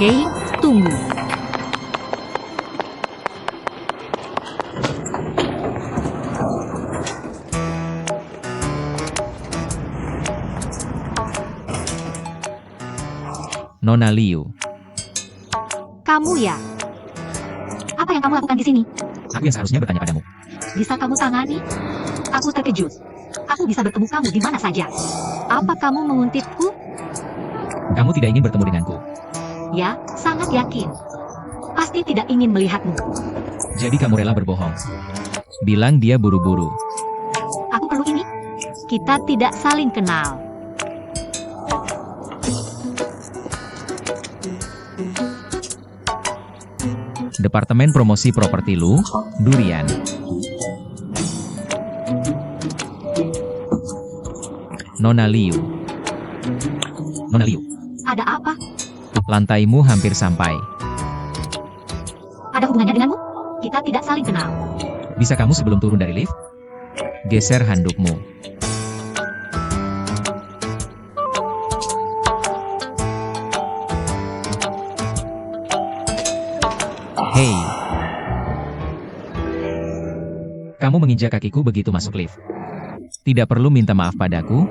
Oke, tunggu. Nona Liu. Kamu ya? Apa yang kamu lakukan di sini? Aku yang seharusnya bertanya padamu. Bisa kamu tangani? Aku terkejut. Aku bisa bertemu kamu di mana saja. Apa kamu menguntitku? Kamu tidak ingin bertemu denganku. Ya, sangat yakin. Pasti tidak ingin melihatmu. Jadi kamu rela berbohong. Bilang dia buru-buru. Aku perlu ini. Kita tidak saling kenal. Departemen Promosi Properti Lu, Durian. Nona Liu. Nona Liu, Ada apa? lantaimu hampir sampai. Ada hubungannya denganmu? Kita tidak saling kenal. Bisa kamu sebelum turun dari lift? Geser handukmu. Hei. Kamu menginjak kakiku begitu masuk lift. Tidak perlu minta maaf padaku.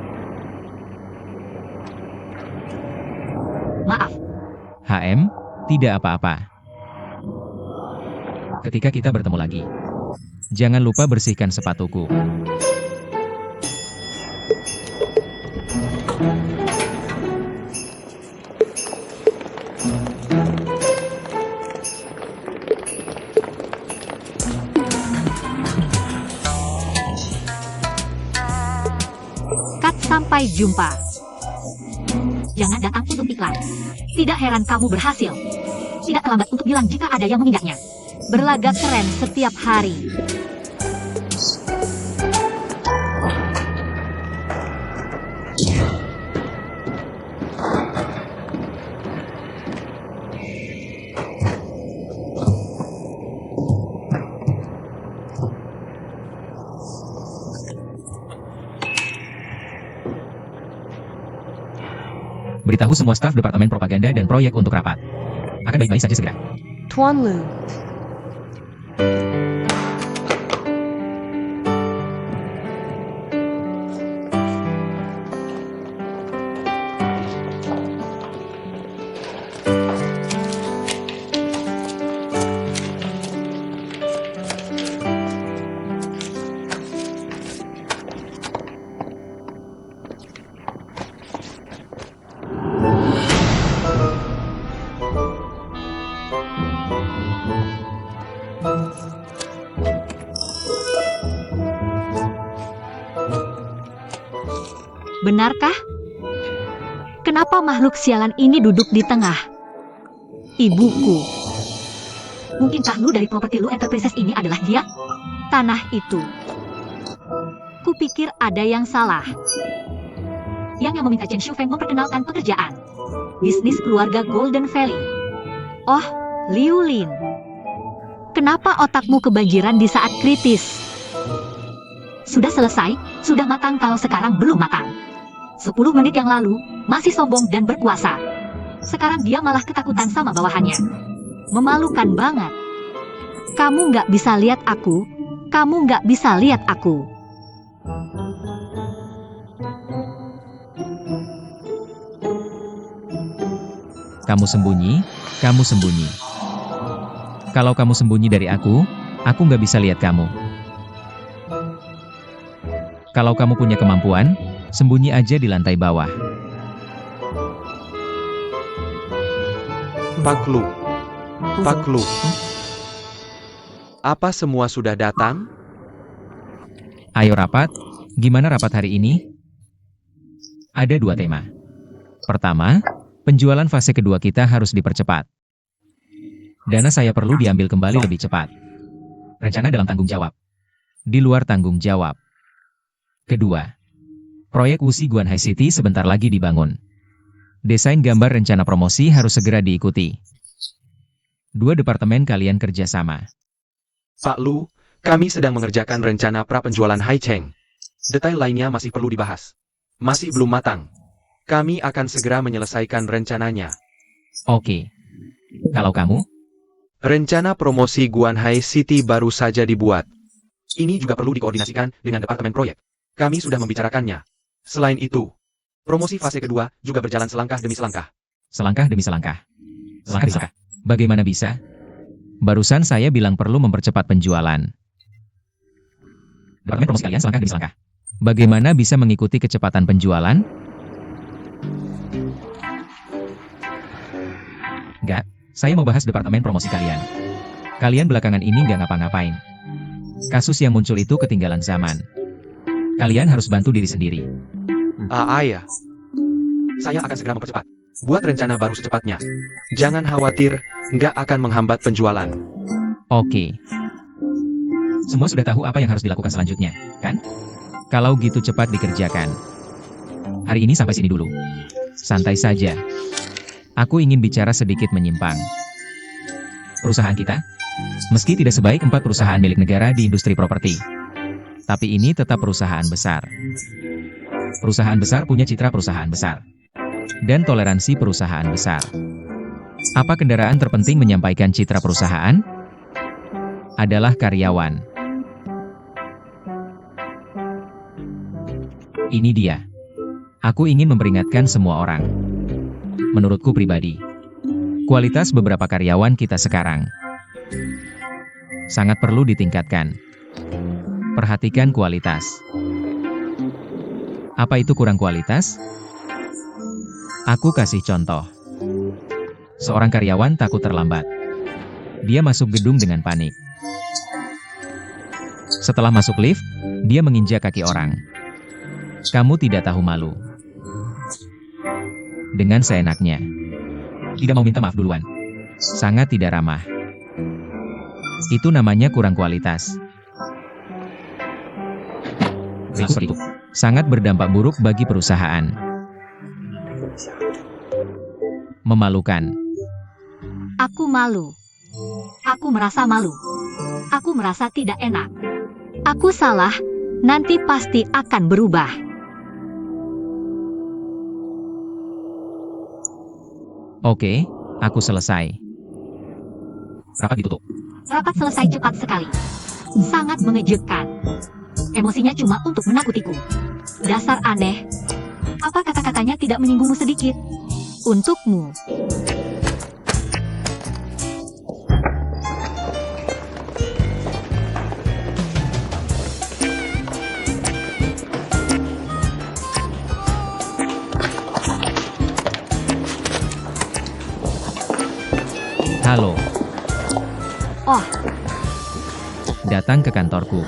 Maaf. HM, tidak apa-apa. Ketika kita bertemu lagi, jangan lupa bersihkan sepatuku. Kat, sampai jumpa. Jangan datang untuk iklan. Tidak heran kamu berhasil. Tidak terlambat untuk bilang jika ada yang menginjaknya. Berlagak keren setiap hari. Beritahu semua staf Departemen Propaganda dan Proyek untuk rapat. Akan baik-baik saja segera. Tuan Lu. Benarkah? Kenapa makhluk sialan ini duduk di tengah? Ibuku. Mungkinkah Lu dari Properti Lu Enterprises ini adalah dia? Tanah itu. Kupikir ada yang salah. Yang meminta Chen Shufeng memperkenalkan pekerjaan. Bisnis keluarga Golden Valley. Oh, Liu Lin. Kenapa otakmu kebanjiran di saat kritis? Sudah selesai, sudah matang kalau sekarang belum matang. 10 menit yang lalu, masih sombong dan berkuasa. Sekarang dia malah ketakutan sama bawahannya. Memalukan banget. Kamu nggak bisa lihat aku. Kamu nggak bisa lihat aku. Kamu sembunyi, kamu sembunyi. Kalau kamu sembunyi dari aku nggak bisa lihat kamu. Kalau kamu punya kemampuan, sembunyi aja di lantai bawah. Pak Lu. Pak Lu. Apa semua sudah datang? Ayo rapat, gimana rapat hari ini? Ada 2 tema. Pertama, penjualan fase kedua kita harus dipercepat. Dana saya perlu diambil kembali lebih cepat. Rencana dalam tanggung jawab. Di luar tanggung jawab. Kedua, proyek Wuxi Guanhai City sebentar lagi dibangun. Desain gambar rencana promosi harus segera diikuti. 2 departemen kalian kerjasama. Pak Lu, kami sedang mengerjakan rencana pra-penjualan Haicheng. Detail lainnya masih perlu dibahas. Masih belum matang. Kami akan segera menyelesaikan rencananya. Oke. Kalau kamu, Rencana promosi Guanhai City baru saja dibuat. Ini juga perlu dikoordinasikan dengan Departemen Proyek. Kami sudah membicarakannya. Selain itu, promosi fase kedua juga berjalan selangkah demi selangkah. selangkah demi selangkah. Selangkah demi selangkah. Bagaimana bisa? Barusan saya bilang perlu mempercepat penjualan. Departemen promosi kalian selangkah demi selangkah. Bagaimana bisa mengikuti kecepatan penjualan? Enggak, saya mau bahas departemen promosi kalian. Kalian belakangan ini nggak ngapa-ngapain. Kasus yang muncul itu ketinggalan zaman. Kalian harus bantu diri sendiri. Ayah. Saya akan segera mempercepat. Buat rencana baru secepatnya. Jangan khawatir, nggak akan menghambat penjualan. Oke. Semua sudah tahu apa yang harus dilakukan selanjutnya, kan? Kalau gitu cepat dikerjakan. Hari ini sampai sini dulu. Santai saja. Aku ingin bicara sedikit menyimpang. Perusahaan kita, meski tidak sebaik 4 perusahaan milik negara di industri properti, tapi ini tetap perusahaan besar. Perusahaan besar punya citra perusahaan besar. Dan toleransi perusahaan besar. Apa kendaraan terpenting menyampaikan citra perusahaan? Adalah karyawan. Ini dia. Aku ingin memperingatkan semua orang. Menurutku pribadi, kualitas beberapa karyawan kita sekarang sangat perlu ditingkatkan. Perhatikan kualitas. Apa itu kurang kualitas? Aku kasih contoh. Seorang karyawan takut terlambat. Dia masuk gedung dengan panik. Setelah masuk lift, dia menginjak kaki orang. Kamu tidak tahu malu. Dengan seenaknya. Tidak mau minta maaf duluan. Sangat tidak ramah. Itu namanya kurang kualitas. Seperti itu. Sangat berdampak buruk bagi perusahaan. Memalukan. Aku malu. Aku merasa malu. Aku merasa tidak enak. Aku salah, nanti pasti akan berubah. Oke, aku selesai. Rapat ditutup. Rapat selesai cepat sekali. Sangat mengejutkan. Emosinya cuma untuk menakutiku. Dasar aneh. Apa kata-katanya tidak menyinggungmu sedikit? Untukmu. Halo, Oh, datang ke kantorku.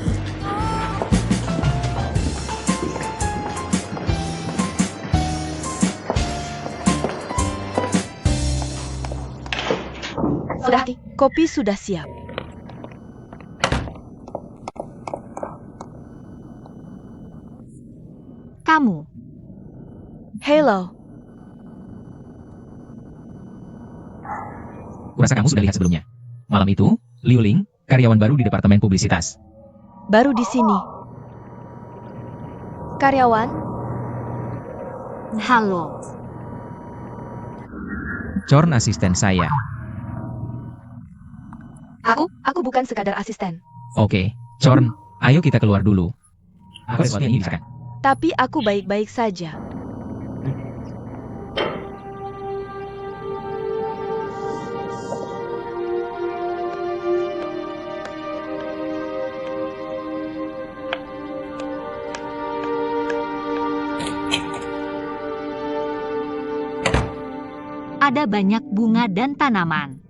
Sudah, kopi sudah siap. kamu. Halo, Kurasa kamu sudah lihat sebelumnya. Malam itu, Liu Ling, karyawan baru di Departemen Publisitas. baru di sini. Karyawan, Halo. Chorn asisten saya. aku bukan sekadar asisten. Oke, Chorn, ayo kita keluar dulu. Aku ada sesuatu yang ingin bicarakan. Tapi aku baik-baik saja. Ada banyak bunga dan tanaman.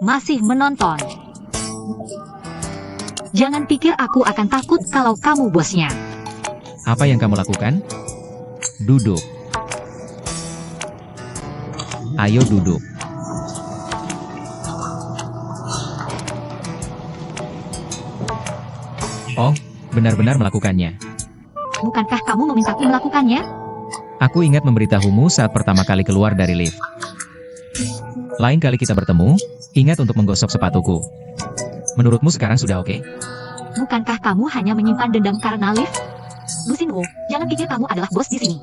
Masih menonton. Jangan pikir aku akan takut kalau kamu bosnya. Apa yang kamu lakukan? Duduk. Ayo duduk. Oh, benar-benar melakukannya. Bukankah kamu memintaku melakukannya? Aku ingat memberitahumu saat pertama kali keluar dari lift. Lain kali kita bertemu, ingat untuk menggosok sepatuku. Menurutmu sekarang sudah oke? Bukankah kamu hanya menyimpan dendam karena Liv? Lucinwo, jangan pikir kamu adalah bos di sini.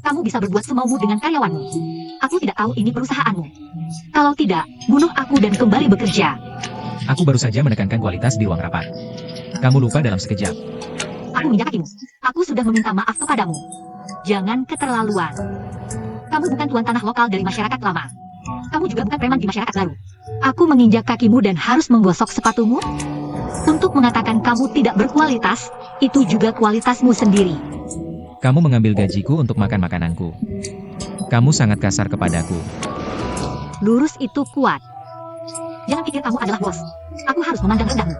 Kamu bisa berbuat semaumu dengan karyawanmu. Aku tidak tahu ini perusahaanmu. Kalau tidak, bunuh aku dan kembali bekerja. Aku baru saja menekankan kualitas di ruang rapat. Kamu lupa dalam sekejap. Aku menginjak kakimu. Aku sudah meminta maaf kepadamu. Jangan keterlaluan. Kamu bukan tuan tanah lokal dari masyarakat lama. Kamu juga bukan preman di masyarakat baru. Aku menginjak kakimu dan harus menggosok sepatumu? Untuk mengatakan kamu tidak berkualitas, itu juga kualitasmu sendiri. Kamu mengambil gajiku untuk makan makananku. Kamu sangat kasar kepadaku. Lurus itu kuat. Jangan pikir kamu adalah bos. Aku harus memandang rendahmu.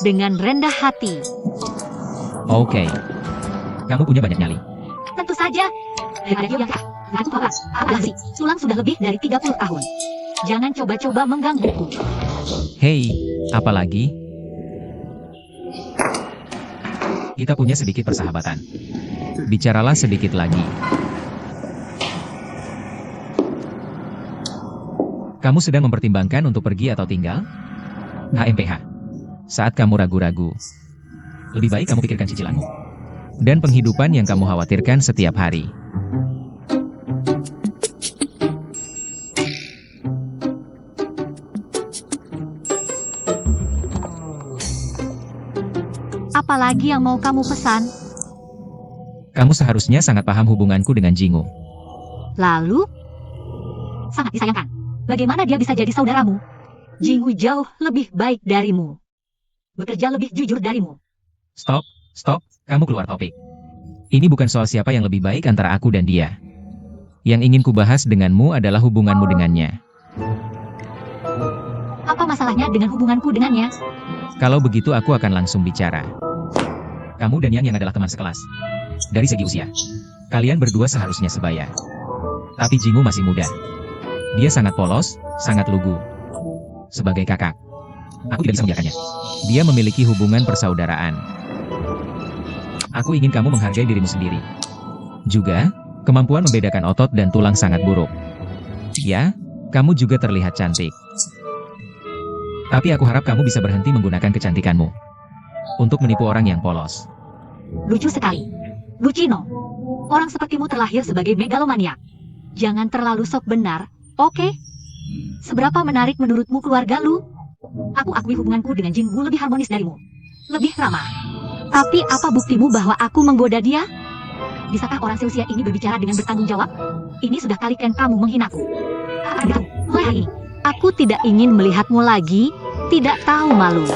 Dengan rendah hati. Oke. Kamu punya banyak nyali. Tentu saja. Daripada dia yang kah. Aku tua. Aku sih. Sulang sudah lebih dari 30 tahun. Jangan coba-coba menggangguku. Hei, apalagi? Kita punya sedikit persahabatan. Bicaralah sedikit lagi. Kamu sedang mempertimbangkan untuk pergi atau tinggal? HMPH. Saat kamu ragu-ragu, lebih baik kamu pikirkan cicilanmu. Dan penghidupan yang kamu khawatirkan setiap hari. Apalagi yang mau kamu pesan? Kamu seharusnya sangat paham hubunganku dengan Jingu. Lalu? Sangat disayangkan. Bagaimana dia bisa jadi saudaramu? Jingu jauh lebih baik darimu. Bekerja lebih jujur darimu. Stop, kamu keluar topik. Ini bukan soal siapa yang lebih baik antara aku dan dia. Yang ingin kubahas denganmu adalah hubunganmu dengannya. Apa masalahnya dengan hubunganku dengannya? Kalau begitu aku akan langsung bicara. Kamu dan Yang adalah teman sekelas. Dari segi usia, kalian berdua seharusnya sebaya. Tapi Jingu masih muda. Dia sangat polos, sangat lugu. Sebagai kakak, aku tidak bisa membiarkannya. Dia memiliki hubungan persaudaraan. Aku ingin kamu menghargai dirimu sendiri. Juga, kemampuan membedakan otot dan tulang sangat buruk. Ya, kamu juga terlihat cantik. Tapi aku harap kamu bisa berhenti menggunakan kecantikanmu untuk menipu orang yang polos. Lucu sekali. Lucino, orang sepertimu terlahir sebagai megalomaniak. Jangan terlalu sok benar, oke? Seberapa menarik menurutmu keluarga lu? Aku akui hubunganku dengan Jingu lebih harmonis darimu. Lebih ramah. Tapi apa buktimu bahwa aku menggoda dia? Bisakah orang seusia ini berbicara dengan bertanggung jawab? Ini sudah kali kan kamu menghinaku. Begitu, mulai hari ini. Aku tidak ingin melihatmu lagi, tidak tahu malu.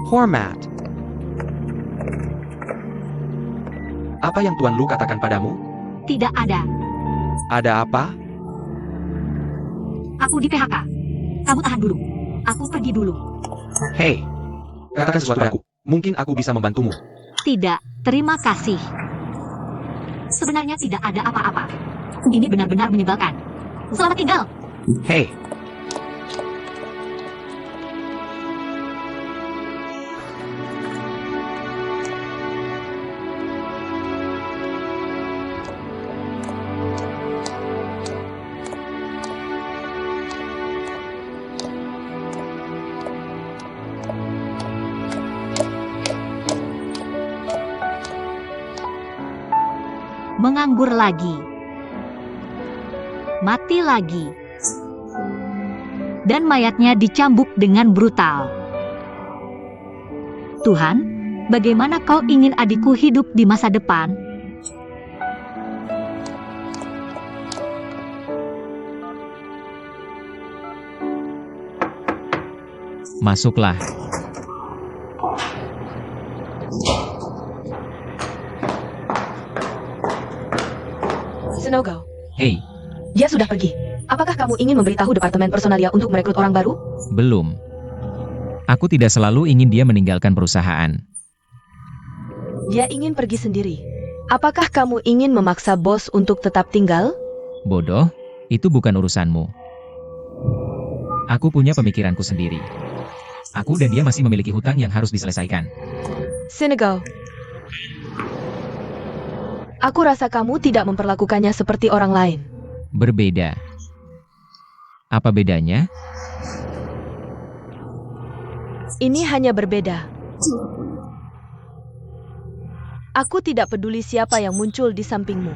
Hormat. Apa yang Tuan Lu katakan padamu? Tidak ada. Ada apa? Aku di PHK. Kamu tahan dulu. Aku pergi dulu. Hei, katakan sesuatu padaku. Mungkin aku bisa membantumu. Tidak, terima kasih. Sebenarnya tidak ada apa-apa. Ini benar-benar menyebalkan. Selamat tinggal. Hei, Menganggur lagi. Mati lagi. Dan mayatnya dicambuk dengan brutal. Tuhan, bagaimana kau ingin adikku hidup di masa depan? Masuklah. kamu ingin memberitahu Departemen Personalia untuk merekrut orang baru? Belum. Aku tidak selalu ingin dia meninggalkan perusahaan. Dia ingin pergi sendiri. Apakah kamu ingin memaksa bos untuk tetap tinggal? Bodoh, itu bukan urusanmu. Aku punya pemikiranku sendiri. Aku dan dia masih memiliki hutang yang harus diselesaikan. Senegal. Aku rasa kamu tidak memperlakukannya seperti orang lain. Berbeda. Apa bedanya? Ini hanya berbeda. Aku tidak peduli siapa yang muncul di sampingmu.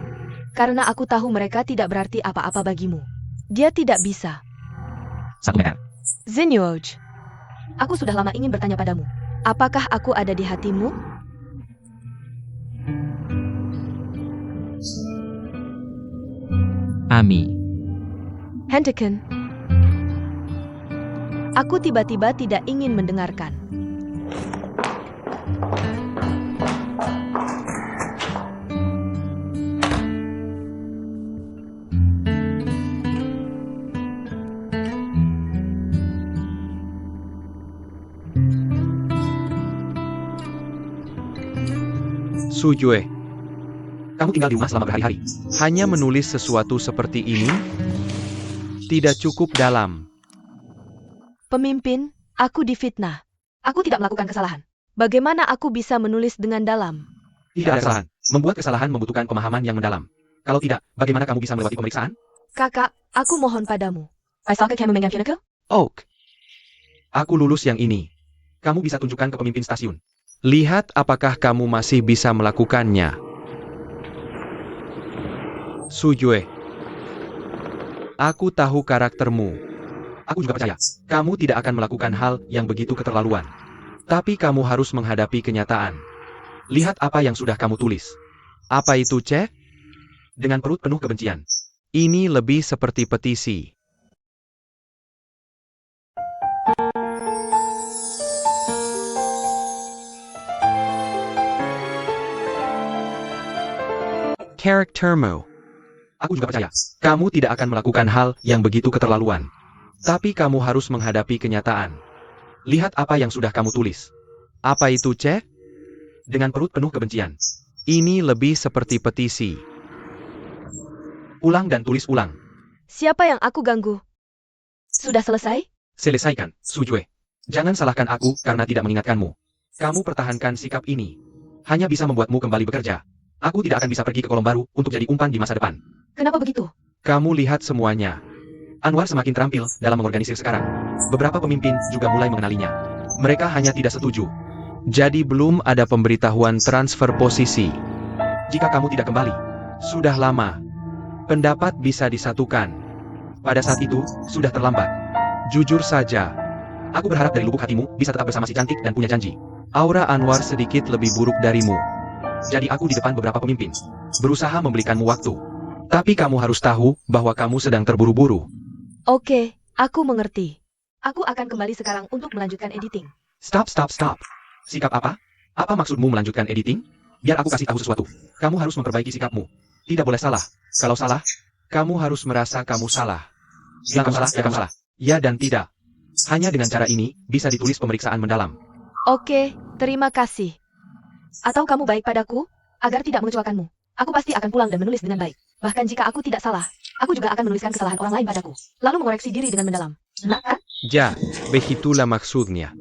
Karena aku tahu mereka tidak berarti apa-apa bagimu. Dia tidak bisa. 1 meter. Zinwoj. Aku sudah lama ingin bertanya padamu. Apakah aku ada di hatimu? Ami. Henteken. Aku tiba-tiba tidak ingin mendengarkan. Sujue, kamu tinggal di rumah selama berhari-hari. Hanya menulis sesuatu seperti ini tidak cukup dalam. Pemimpin, aku difitnah. Aku tidak melakukan kesalahan. Bagaimana aku bisa menulis dengan dalam? Tidak ada kesalahan. Membuat kesalahan membutuhkan pemahaman yang mendalam. Kalau tidak, bagaimana kamu bisa melewati pemeriksaan? Kakak, aku mohon padamu. Oak. Aku lulus yang ini. Kamu bisa tunjukkan ke pemimpin stasiun. Lihat apakah kamu masih bisa melakukannya. Sujue, aku tahu karaktermu. Aku juga percaya, kamu tidak akan melakukan hal yang begitu keterlaluan. Tapi kamu harus menghadapi kenyataan. Lihat apa yang sudah kamu tulis. Apa itu, Ceh? Dengan perut penuh kebencian. Ini lebih seperti petisi. Karaktermu. Aku juga percaya, kamu tidak akan melakukan hal yang begitu keterlaluan. Tapi kamu harus menghadapi kenyataan. Lihat apa yang sudah kamu tulis. Apa itu, Ceh? Dengan perut penuh kebencian. Ini lebih seperti petisi. Ulang dan tulis ulang. Siapa yang aku ganggu? Sudah selesai? Selesaikan, Sujue. Jangan salahkan aku karena tidak mengingatkanmu. Kamu pertahankan sikap ini. Hanya bisa membuatmu kembali bekerja. Aku tidak akan bisa pergi ke kolom baru untuk jadi umpan di masa depan. Kenapa begitu? Kamu lihat semuanya. Anwar semakin terampil dalam mengorganisir sekarang. Beberapa pemimpin juga mulai mengenalinya. Mereka hanya tidak setuju. Jadi belum ada pemberitahuan transfer posisi. Jika kamu tidak kembali, sudah lama. Pendapat bisa disatukan. Pada saat itu, sudah terlambat. Jujur saja, aku berharap dari lubuk hatimu bisa tetap bersama si cantik dan punya janji. Aura Anwar sedikit lebih buruk darimu. Jadi aku di depan beberapa pemimpin, berusaha membelikanmu waktu. Tapi kamu harus tahu bahwa kamu sedang terburu-buru. Oke, aku mengerti. Aku akan kembali sekarang untuk melanjutkan editing. Stop. Sikap apa? Apa maksudmu melanjutkan editing? Biar aku kasih tahu sesuatu. Kamu harus memperbaiki sikapmu. Tidak boleh salah. Kalau salah, kamu harus merasa kamu salah. Bilang kamu salah, ya kamu salah. Ya dan tidak. Hanya dengan cara ini, bisa ditulis pemeriksaan mendalam. Oke, terima kasih. Atau kamu baik padaku, agar tidak mengecewakanmu. Aku pasti akan pulang dan menulis dengan baik. Bahkan jika aku tidak salah, aku juga akan menuliskan kesalahan orang lain padaku. Lalu mengoreksi diri dengan mendalam. Nah, kan? Ya, begitulah maksudnya.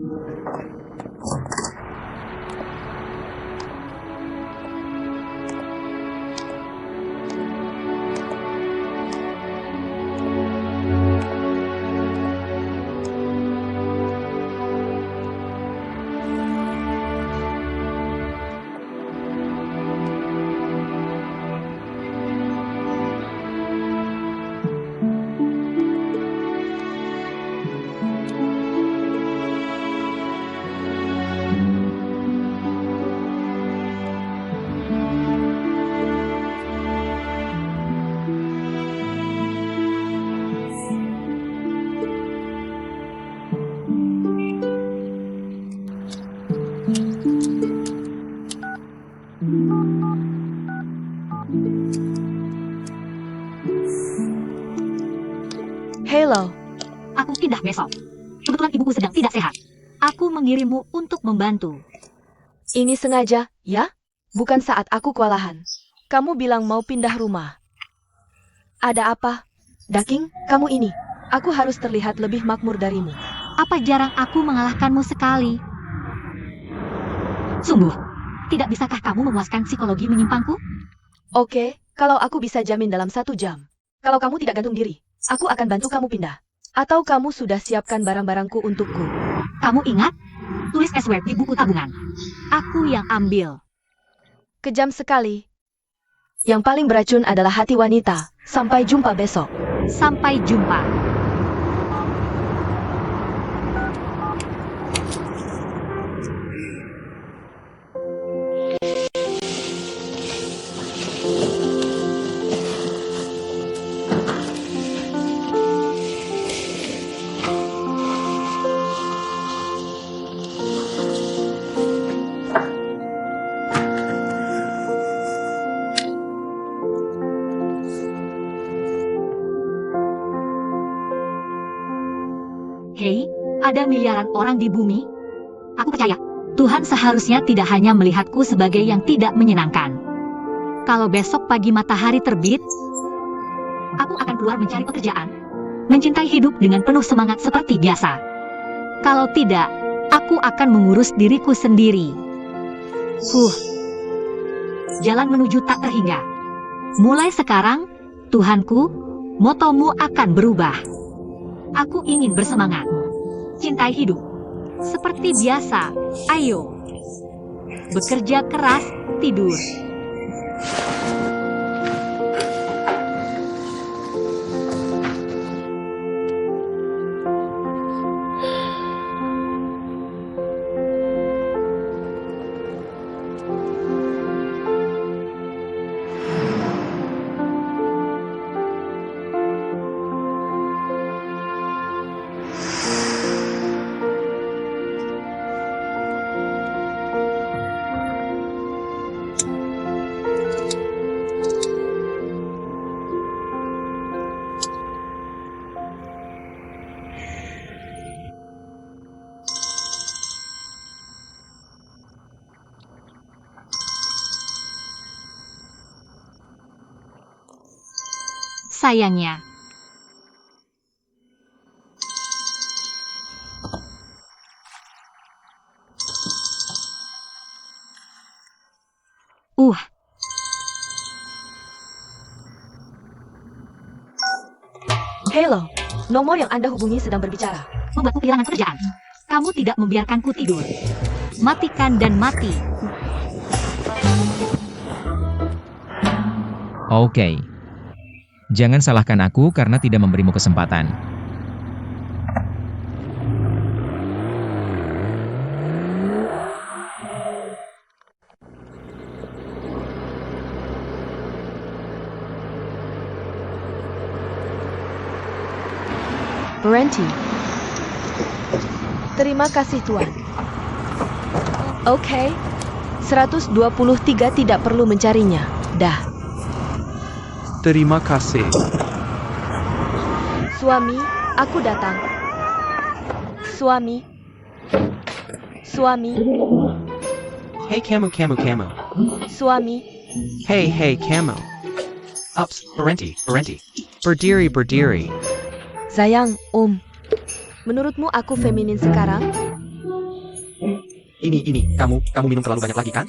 Aku mengirimmu untuk membantu. Ini sengaja, ya? Bukan saat aku kewalahan. Kamu bilang mau pindah rumah. Ada apa? Daking, kamu ini. Aku harus terlihat lebih makmur darimu. Apa jarang aku mengalahkanmu sekali? Sungguh, tidak bisakah kamu memuaskan psikologi menyimpangku? Oke, kalau aku bisa jamin dalam 1 jam. Kalau kamu tidak gantung diri, aku akan bantu kamu pindah. Atau kamu sudah siapkan barang-barangku untukku. Kamu ingat? Tulis password di buku tabungan. Aku yang ambil. Kejam sekali. Yang paling beracun adalah hati wanita. Sampai jumpa besok. Sampai jumpa. Hei, ada miliaran orang di bumi. Aku percaya, Tuhan seharusnya tidak hanya melihatku sebagai yang tidak menyenangkan. Kalau besok pagi matahari terbit, aku akan keluar mencari pekerjaan, mencintai hidup dengan penuh semangat seperti biasa. Kalau tidak, aku akan mengurus diriku sendiri. Jalan menuju tak terhingga. Mulai sekarang, Tuhanku, motomu akan berubah. Aku ingin bersemangat. Cintai hidup. Seperti biasa, ayo. Bekerja keras, tidur. Sayangnya. Halo, nomor yang Anda hubungi sedang berbicara. Membuatku kehilangan pekerjaan. Kamu tidak membiarkanku tidur. Matikan dan mati. Oke. Jangan salahkan aku karena tidak memberimu kesempatan. Berhenti. Terima kasih Tuan. Oke. 123 tidak perlu mencarinya. Dah. Terima kasih. Suami, aku datang. Suami. Suami. Hey Camo. Suami. Hey Camo. Ups, berhenti. Berdiri. Sayang, menurutmu aku feminin sekarang? Ini, kamu minum terlalu banyak lagi kan?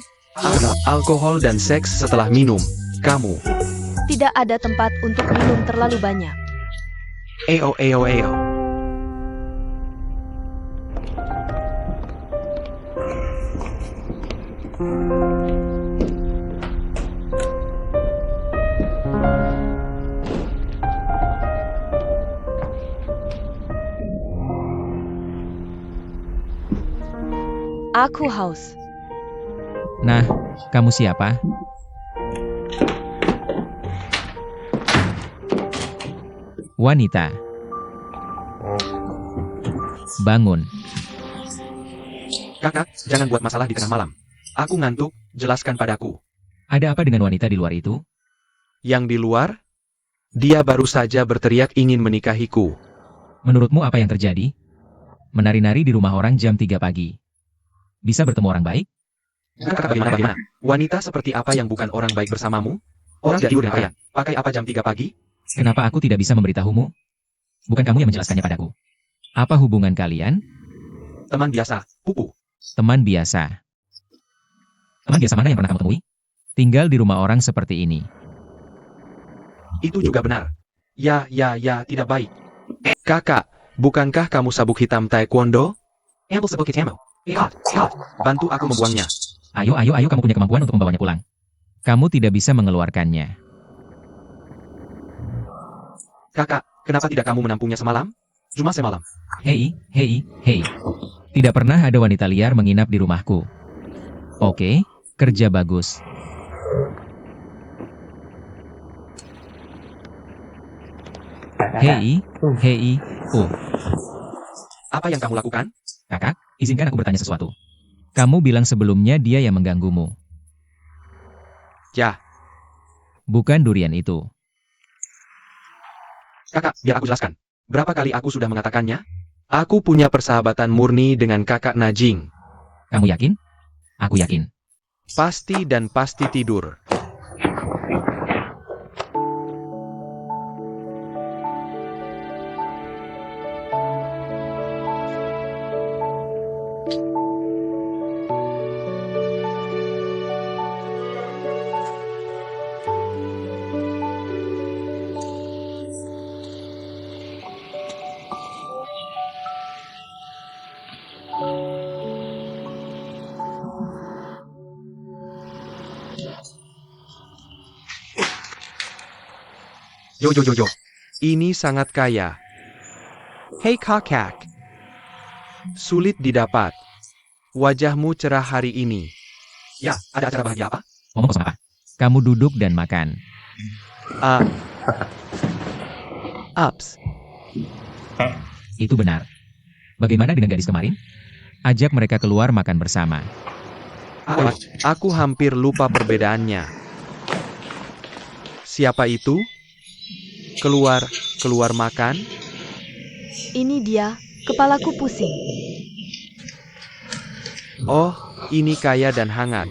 Alkohol dan seks setelah minum. Kamu. Tidak ada tempat untuk minum terlalu banyak. Ayo. Aku haus. Nah, kamu siapa? Wanita. Bangun. Kakak, jangan buat masalah di tengah malam. Aku ngantuk, jelaskan padaku. Ada apa dengan wanita di luar itu? Yang di luar? Dia baru saja berteriak ingin menikahiku. Menurutmu apa yang terjadi? menari-nari di rumah orang jam 3 pagi. Bisa bertemu orang baik? Kakak bagaimana? Wanita seperti apa yang bukan orang baik bersamamu? Orang tidak tidur dengan kalian. Pakai apa jam 3 pagi? Kenapa aku tidak bisa memberitahumu? Bukan kamu yang menjelaskannya padaku. Apa hubungan kalian? Teman biasa, pupu. Teman biasa. Teman biasa mana yang pernah kamu temui? Tinggal di rumah orang seperti ini. Itu juga benar. Ya, tidak baik. Kakak, bukankah kamu sabuk hitam taekwondo? Bantu aku membuangnya. Ayo, kamu punya kemampuan untuk membawanya pulang. Kamu tidak bisa mengeluarkannya. Kakak, kenapa tidak kamu menampungnya semalam? Cuma semalam. Hei. Tidak pernah ada wanita liar menginap di rumahku. Oke, kerja bagus. Hei. Oh, Apa yang kamu lakukan? kakak, izinkan aku bertanya sesuatu. Kamu bilang sebelumnya dia yang mengganggumu. Ya, Bukan durian itu. kakak, biar aku jelaskan. Berapa kali aku sudah mengatakannya? Aku punya persahabatan murni dengan kakak Najing. Kamu yakin? Aku yakin. Pasti dan pasti tidur. Yo. Ini sangat kaya. Hei kakak. Sulit didapat. Wajahmu cerah hari ini. Ya, ada acara bahagia apa? Ngomong kosong apa? Kamu duduk dan makan. Ups. Itu benar. Bagaimana dengan gadis kemarin? Ajak mereka keluar makan bersama. Aku hampir lupa perbedaannya. Siapa itu? Keluar makan? Ini dia, kepalaku pusing. Oh, ini kaya dan hangat.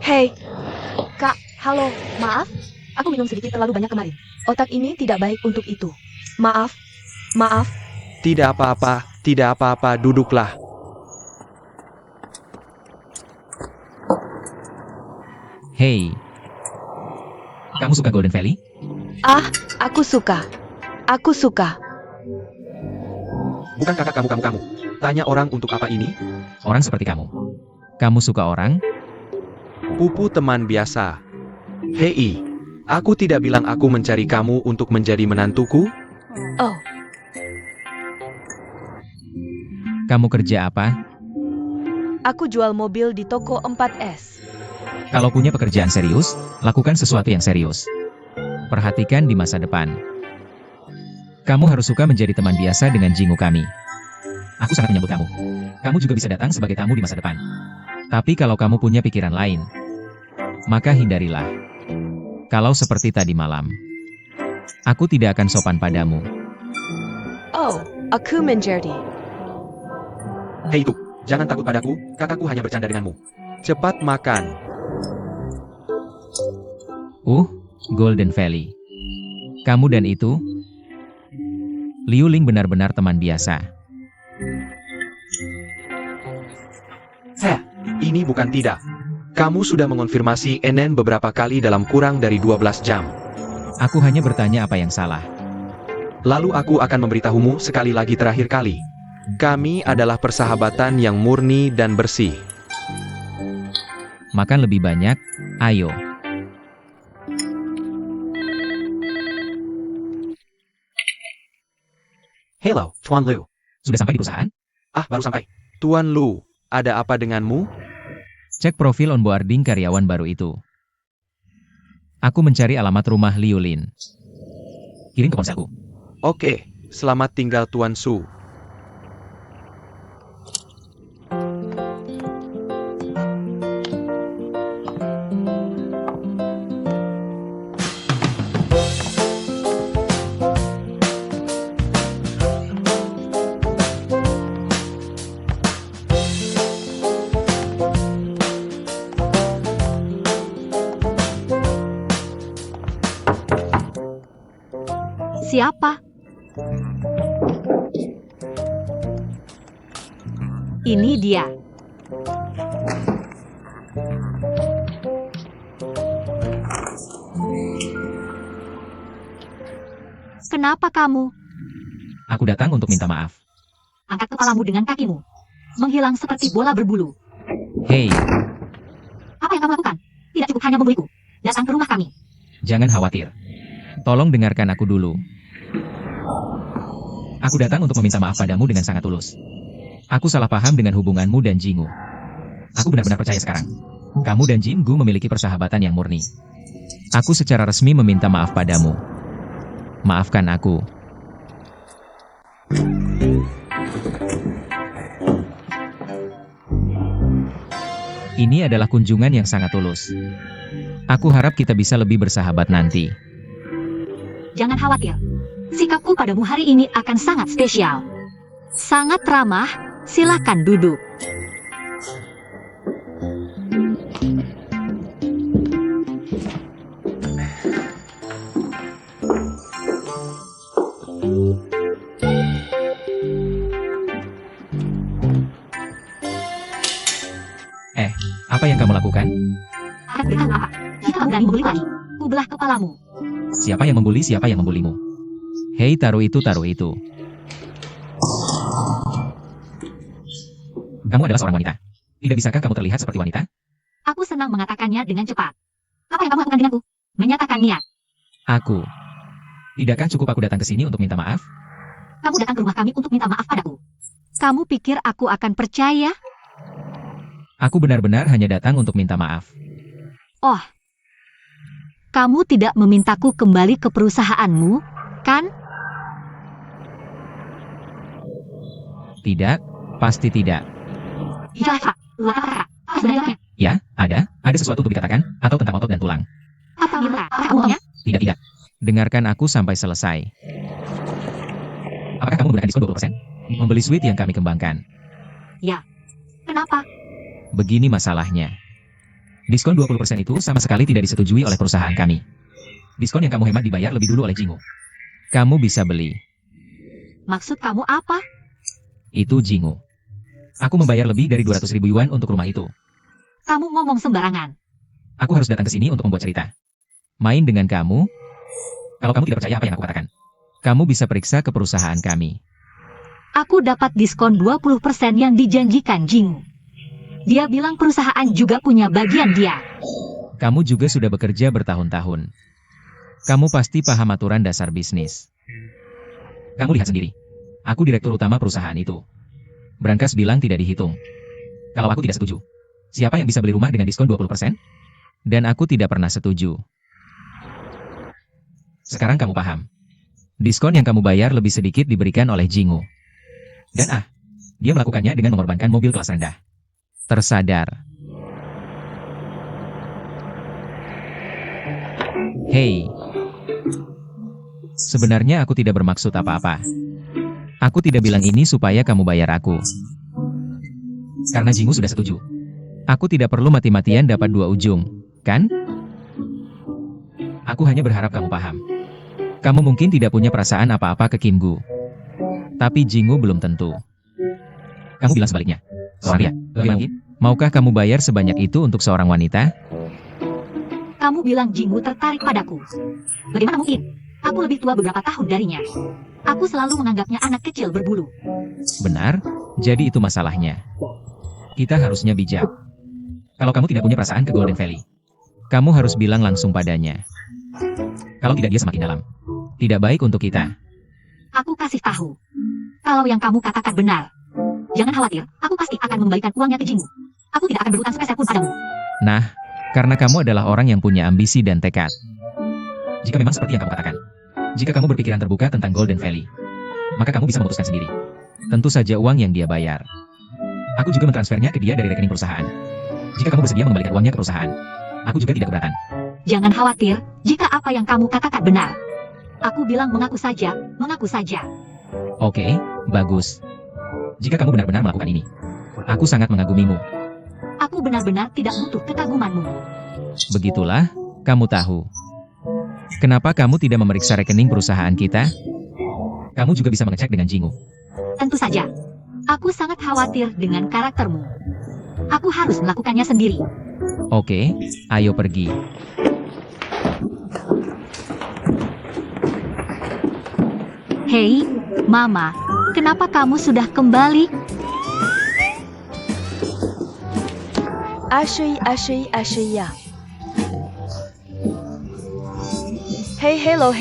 Hei, Kak, halo, maaf. Aku minum sedikit terlalu banyak kemarin. Otak ini tidak baik untuk itu. Maaf. Tidak apa-apa, duduklah. Hei. Kamu suka Golden Valley? Aku suka. Bukan kakak kamu. Tanya orang untuk apa ini? Orang seperti kamu. Kamu suka orang? Pupu teman biasa. Hei, aku tidak bilang aku mencari kamu untuk menjadi menantuku. Oh, Kamu kerja apa? aku jual mobil di toko 4S. Kalau punya pekerjaan serius, lakukan sesuatu yang serius. Perhatikan di masa depan. Kamu harus suka menjadi teman biasa dengan Jingu kami. Aku sangat menyambut kamu. Kamu juga bisa datang sebagai tamu di masa depan. Tapi kalau kamu punya pikiran lain, maka hindarilah. Kalau seperti tadi malam, aku tidak akan sopan padamu. Oh, aku menjadi. Hei itu, jangan takut padaku, kakakku hanya bercanda denganmu. Cepat makan. Golden Valley. Kamu dan itu? Liu Ling benar-benar teman biasa. Ini bukan tidak. Kamu sudah mengonfirmasi NN beberapa kali dalam kurang dari 12 jam. Aku hanya bertanya apa yang salah. Lalu aku akan memberitahumu sekali lagi terakhir kali. Kami adalah persahabatan yang murni dan bersih. Makan lebih banyak, ayo. Hello, Tuan Lu. Sudah sampai di perusahaan? Baru sampai. Tuan Lu, ada apa denganmu? Cek profil onboarding karyawan baru itu. Aku mencari alamat rumah Liu Lin. Kirim ke ponselku. Oke, selamat tinggal Tuan Su. siapa? Ini dia. Kenapa kamu? Aku datang untuk minta maaf. Angkat kepalamu dengan kakimu. Menghilang seperti bola berbulu. Hei, Apa yang kamu lakukan? Tidak cukup hanya membuliku. Datang ke rumah kami. jangan khawatir. Tolong dengarkan aku dulu. Aku datang untuk meminta maaf padamu dengan sangat tulus. Aku salah paham dengan hubunganmu dan Jingu. Aku benar-benar percaya sekarang. Kamu dan Jingu memiliki persahabatan yang murni. Aku secara resmi meminta maaf padamu. Maafkan aku. Ini adalah kunjungan yang sangat tulus. Aku harap kita bisa lebih bersahabat nanti. Jangan khawatir. Sikapku padamu hari ini akan sangat spesial. Sangat ramah. Silakan duduk. Apa yang kamu lakukan? Harap beritahu apa? Jika kamu berani membuli lagi, ku belah kepalamu. Siapa yang membuli siapa yang membulimu? Hei, taruh itu, taruh itu. Kamu adalah seorang wanita. Tidak bisakah kamu terlihat seperti wanita? Aku senang mengatakannya dengan cepat. Apa yang kamu lakukan denganku? Menyatakan niat. Aku. Tidakkah cukup aku datang ke sini untuk minta maaf? Kamu datang ke rumah kami untuk minta maaf padaku. Kamu pikir aku akan percaya? Aku benar-benar hanya datang untuk minta maaf. Oh. Kamu tidak memintaku kembali ke perusahaanmu, kan? Tidak, pasti tidak. Ya, Pak. Apa sebenarnya? Ya, ada sesuatu untuk dikatakan, atau tentang otot dan tulang. Apa kamu maunya? Tidak. Dengarkan aku sampai selesai. Apakah kamu menggunakan diskon 20%? Membeli suite yang kami kembangkan. Ya. Kenapa? Begini masalahnya. Diskon 20% itu sama sekali tidak disetujui oleh perusahaan kami. Diskon yang kamu hemat dibayar lebih dulu oleh Jingu. Kamu bisa beli. Maksud kamu apa? Itu Jingu. Aku membayar lebih dari 200.000 yuan untuk rumah itu. Kamu ngomong sembarangan. Aku harus datang ke sini untuk membuat cerita. Main dengan kamu? Kalau kamu tidak percaya apa yang aku katakan, kamu bisa periksa ke perusahaan kami. Aku dapat diskon 20% yang dijanjikan Jingu. Dia bilang perusahaan juga punya bagian dia. Kamu juga sudah bekerja bertahun-tahun. Kamu pasti paham aturan dasar bisnis. Kamu lihat sendiri. Aku direktur utama perusahaan itu. Brankas bilang tidak dihitung. Kalau aku tidak setuju, siapa yang bisa beli rumah dengan diskon 20%? Dan aku tidak pernah setuju. Sekarang kamu paham. Diskon yang kamu bayar lebih sedikit diberikan oleh Jingu. Dan dia melakukannya dengan mengorbankan mobil kelas rendah. Tersadar. Hei. Sebenarnya aku tidak bermaksud apa-apa. Aku tidak bilang ini supaya kamu bayar aku. Karena Jingu sudah setuju. Aku tidak perlu mati-matian dapat dua ujung, kan? Aku hanya berharap kamu paham. Kamu mungkin tidak punya perasaan apa-apa ke Kim Gu. Tapi Jingu belum tentu. Kamu bilang sebaliknya. Seorang dia, lebih mungkin. Maukah kamu bayar sebanyak itu untuk seorang wanita? Kamu bilang Jingu tertarik padaku. Bagaimana mungkin? Aku lebih tua beberapa tahun darinya. Aku selalu menganggapnya anak kecil berbulu. Benar, jadi itu masalahnya. Kita harusnya bijak. Kalau kamu tidak punya perasaan ke Golden Valley, kamu harus bilang langsung padanya. Kalau tidak dia semakin dalam. Tidak baik untuk kita. Aku kasih tahu. Kalau yang kamu katakan benar. Jangan khawatir, aku pasti akan membalikan uangnya ke Jingu. Aku tidak akan berhutang sepeser pun padamu. Nah, karena kamu adalah orang yang punya ambisi dan tekad. Jika memang seperti yang kamu katakan, jika kamu berpikiran terbuka tentang Golden Valley, maka kamu bisa memutuskan sendiri. Tentu saja uang yang dia bayar. Aku juga mentransfernya ke dia dari rekening perusahaan. Jika kamu bersedia mengembalikan uangnya ke perusahaan, aku juga tidak keberatan. Jangan khawatir, jika apa yang kamu katakan benar. Aku bilang mengaku saja, mengaku saja. Oke, bagus. Jika kamu benar-benar melakukan ini, aku sangat mengagumimu. Aku benar-benar tidak butuh kekagumanmu. Begitulah, kamu tahu. Kenapa kamu tidak memeriksa rekening perusahaan kita? Kamu juga bisa mengecek dengan Jingu. Tentu saja. Aku sangat khawatir dengan karaktermu. Aku harus melakukannya sendiri. Oke, ayo pergi. Hei, Mama, kenapa kamu sudah kembali? Ashley ya. Hey, hello.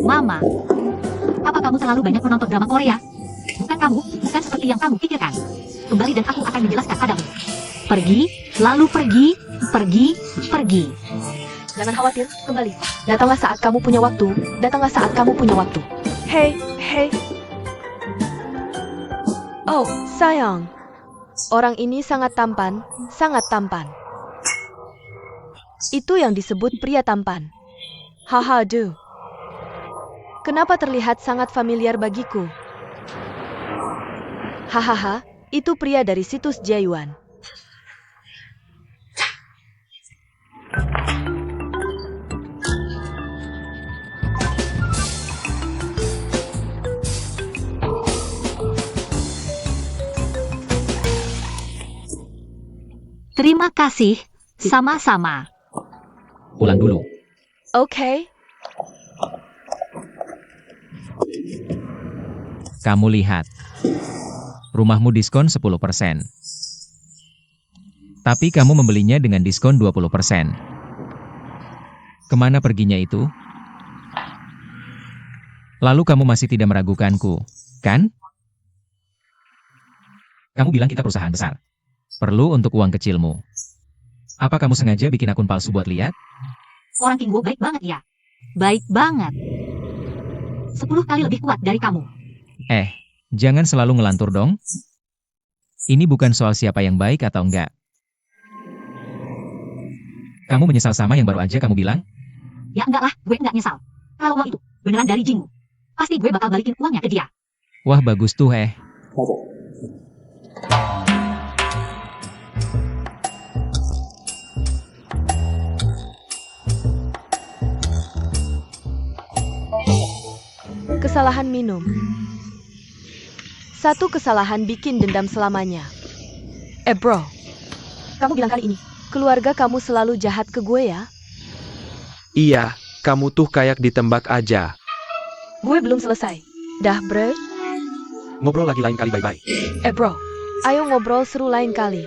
Mama, apa kamu terlalu banyak menonton drama Korea? Bukan seperti yang kamu pikirkan. Kembali dan aku akan menjelaskan padamu. Pergi, lalu pergi. Jangan khawatir, kembali. Datanglah saat kamu punya waktu. Hey. Oh, sayang. Orang ini sangat tampan. Itu yang disebut pria tampan. Haha, duh. Kenapa terlihat sangat familiar bagiku? Hahaha, itu pria dari situs Jayuan. Terima kasih, sama-sama. Pulang dulu. Oke. Kamu lihat. Rumahmu diskon 10%. Tapi kamu membelinya dengan diskon 20%. Kemana perginya itu? Lalu kamu masih tidak meragukanku, kan? Kamu bilang kita perusahaan besar. Perlu untuk uang kecilmu. Apa kamu sengaja bikin akun palsu buat lihat? Orang Kingwo baik banget ya. Baik banget. 10 kali lebih kuat dari kamu. Jangan selalu ngelantur dong. Ini bukan soal siapa yang baik atau enggak. Kamu menyesal sama yang baru aja kamu bilang? Ya enggak lah, gue enggak nyesal. Kalau uang itu beneran dari Jingu, pasti gue bakal balikin uangnya ke dia. Wah bagus tuh Kesalahan minum. Satu kesalahan bikin dendam selamanya. Bro. Kamu bilang kali ini, keluarga kamu selalu jahat ke gue ya? Iya, kamu tuh kayak ditembak aja. Gue belum selesai. Dah, bro. Ngobrol lagi lain kali, bye-bye. Bro. Ayo ngobrol seru lain kali.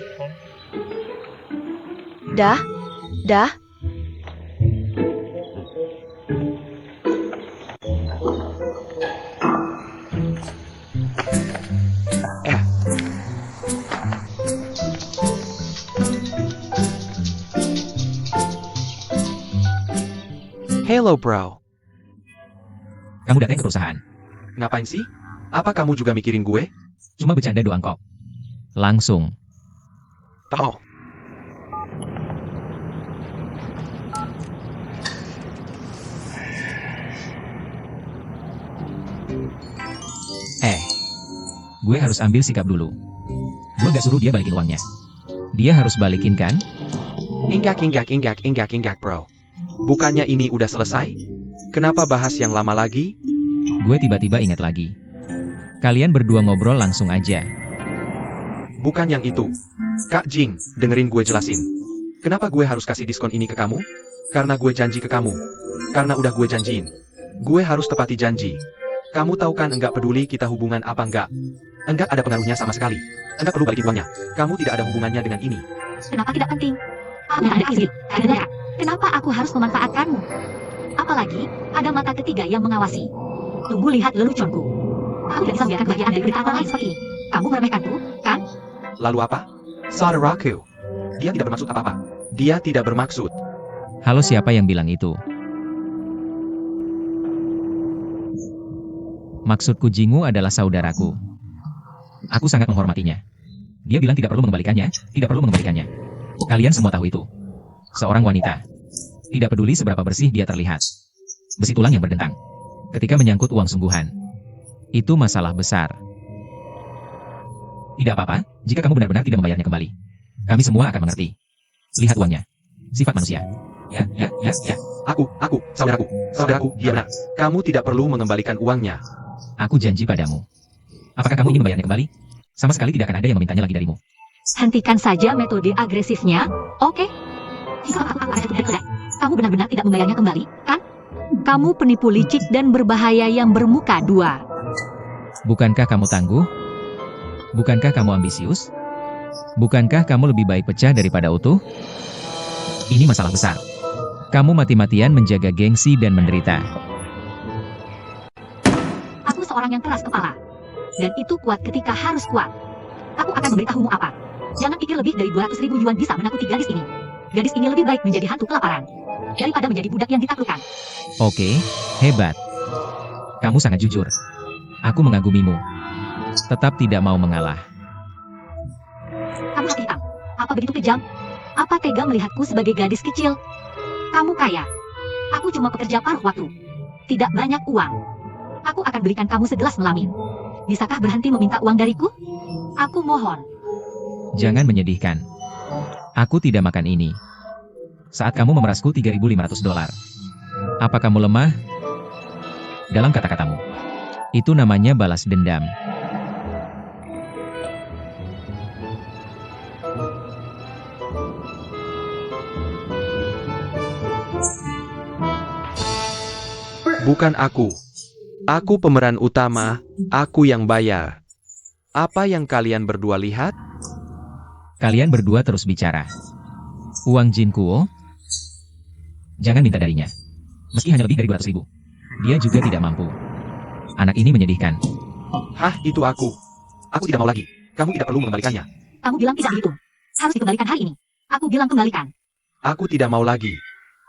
Dah. Hello, bro. Kamu datang ke perusahaan. Ngapain sih? Apa kamu juga mikirin gue? Cuma bercanda doang kok. Langsung. Tahu. Gue harus ambil sikap dulu. Gue gak suruh dia balikin uangnya. Dia harus balikin kan? Enggak, bro. Bukannya ini udah selesai? Kenapa bahas yang lama lagi? Gue tiba-tiba ingat lagi. Kalian berdua ngobrol langsung aja. Bukan yang itu. Kak Jing, dengerin gue jelasin. Kenapa gue harus kasih diskon ini ke kamu? Karena gue janji ke kamu. Karena udah gue janjiin. Gue harus tepati janji. Kamu tahu kan enggak peduli kita hubungan apa enggak? Enggak ada pengaruhnya sama sekali. Enggak perlu balikin uangnya. Kamu tidak ada hubungannya dengan ini. Kenapa tidak penting? Ada izin, ada. Kenapa aku harus memanfaatkanmu? Apalagi, ada mata ketiga yang mengawasi. Tunggu lihat leluconku. Aku tidak bisa membiarkan kebahagiaan dari berita orang lain seperti ini. Kamu meremehkanku, kan? Lalu apa? Saudaraku. Dia tidak bermaksud apa-apa. Dia tidak bermaksud. Halo, siapa yang bilang itu? Maksudku Jingu adalah saudaraku. Aku sangat menghormatinya. Dia bilang tidak perlu mengembalikannya. Kalian semua tahu itu. Seorang wanita. Tidak peduli seberapa bersih dia terlihat. Besi tulang yang berdentang. Ketika menyangkut uang sungguhan. Itu masalah besar. Tidak apa-apa, jika kamu benar-benar tidak membayarnya kembali. Kami semua akan mengerti. Lihat uangnya. Sifat manusia. Ya. Saudaraku, dia benar. Kamu tidak perlu mengembalikan uangnya. Aku janji padamu. Apakah kamu ingin membayarnya kembali? Sama sekali tidak akan ada yang memintanya lagi darimu. Hentikan saja metode agresifnya, oke? Jika aku ada kedai, kamu benar-benar tidak membayarnya kembali, kan? Kamu penipu licik dan berbahaya yang bermuka dua. Bukankah kamu tangguh? Bukankah kamu ambisius? Bukankah kamu lebih baik pecah daripada utuh? Ini masalah besar. Kamu mati-matian menjaga gengsi dan menderita. Aku seorang yang keras kepala. Dan itu kuat ketika harus kuat. Aku akan memberitahumu apa. Jangan pikir lebih dari 200.000 yuan bisa menakuti gadis ini. Gadis ini lebih baik menjadi hantu kelaparan daripada menjadi budak yang ditaklukkan. Oke, hebat. Kamu sangat jujur. Aku mengagumimu. Tetap tidak mau mengalah. Kamu hati hitam. Apa begitu kejam? Apa tega melihatku sebagai gadis kecil? Kamu kaya. Aku cuma pekerja paruh waktu. Tidak banyak uang. Aku akan belikan kamu segelas melamin. Bisakah berhenti meminta uang dariku? Aku mohon. Jangan menyedihkan. Aku tidak makan ini. Saat kamu memerasku $3.500. Apa kamu lemah? Dalam kata-katamu. Itu namanya balas dendam. Bukan aku. Aku pemeran utama, aku yang bayar. Apa yang kalian berdua lihat? Kalian berdua terus bicara. Uang Jin Kuo? Jangan minta darinya. Meski hanya lebih dari 200.000. Dia juga tidak mampu. Anak ini menyedihkan. Hah, itu aku. Aku tidak mau lagi. Kamu tidak perlu mengembalikannya. Kamu bilang tidak dihitung. Harus dikembalikan hari ini. Aku bilang kembalikan. Aku tidak mau lagi.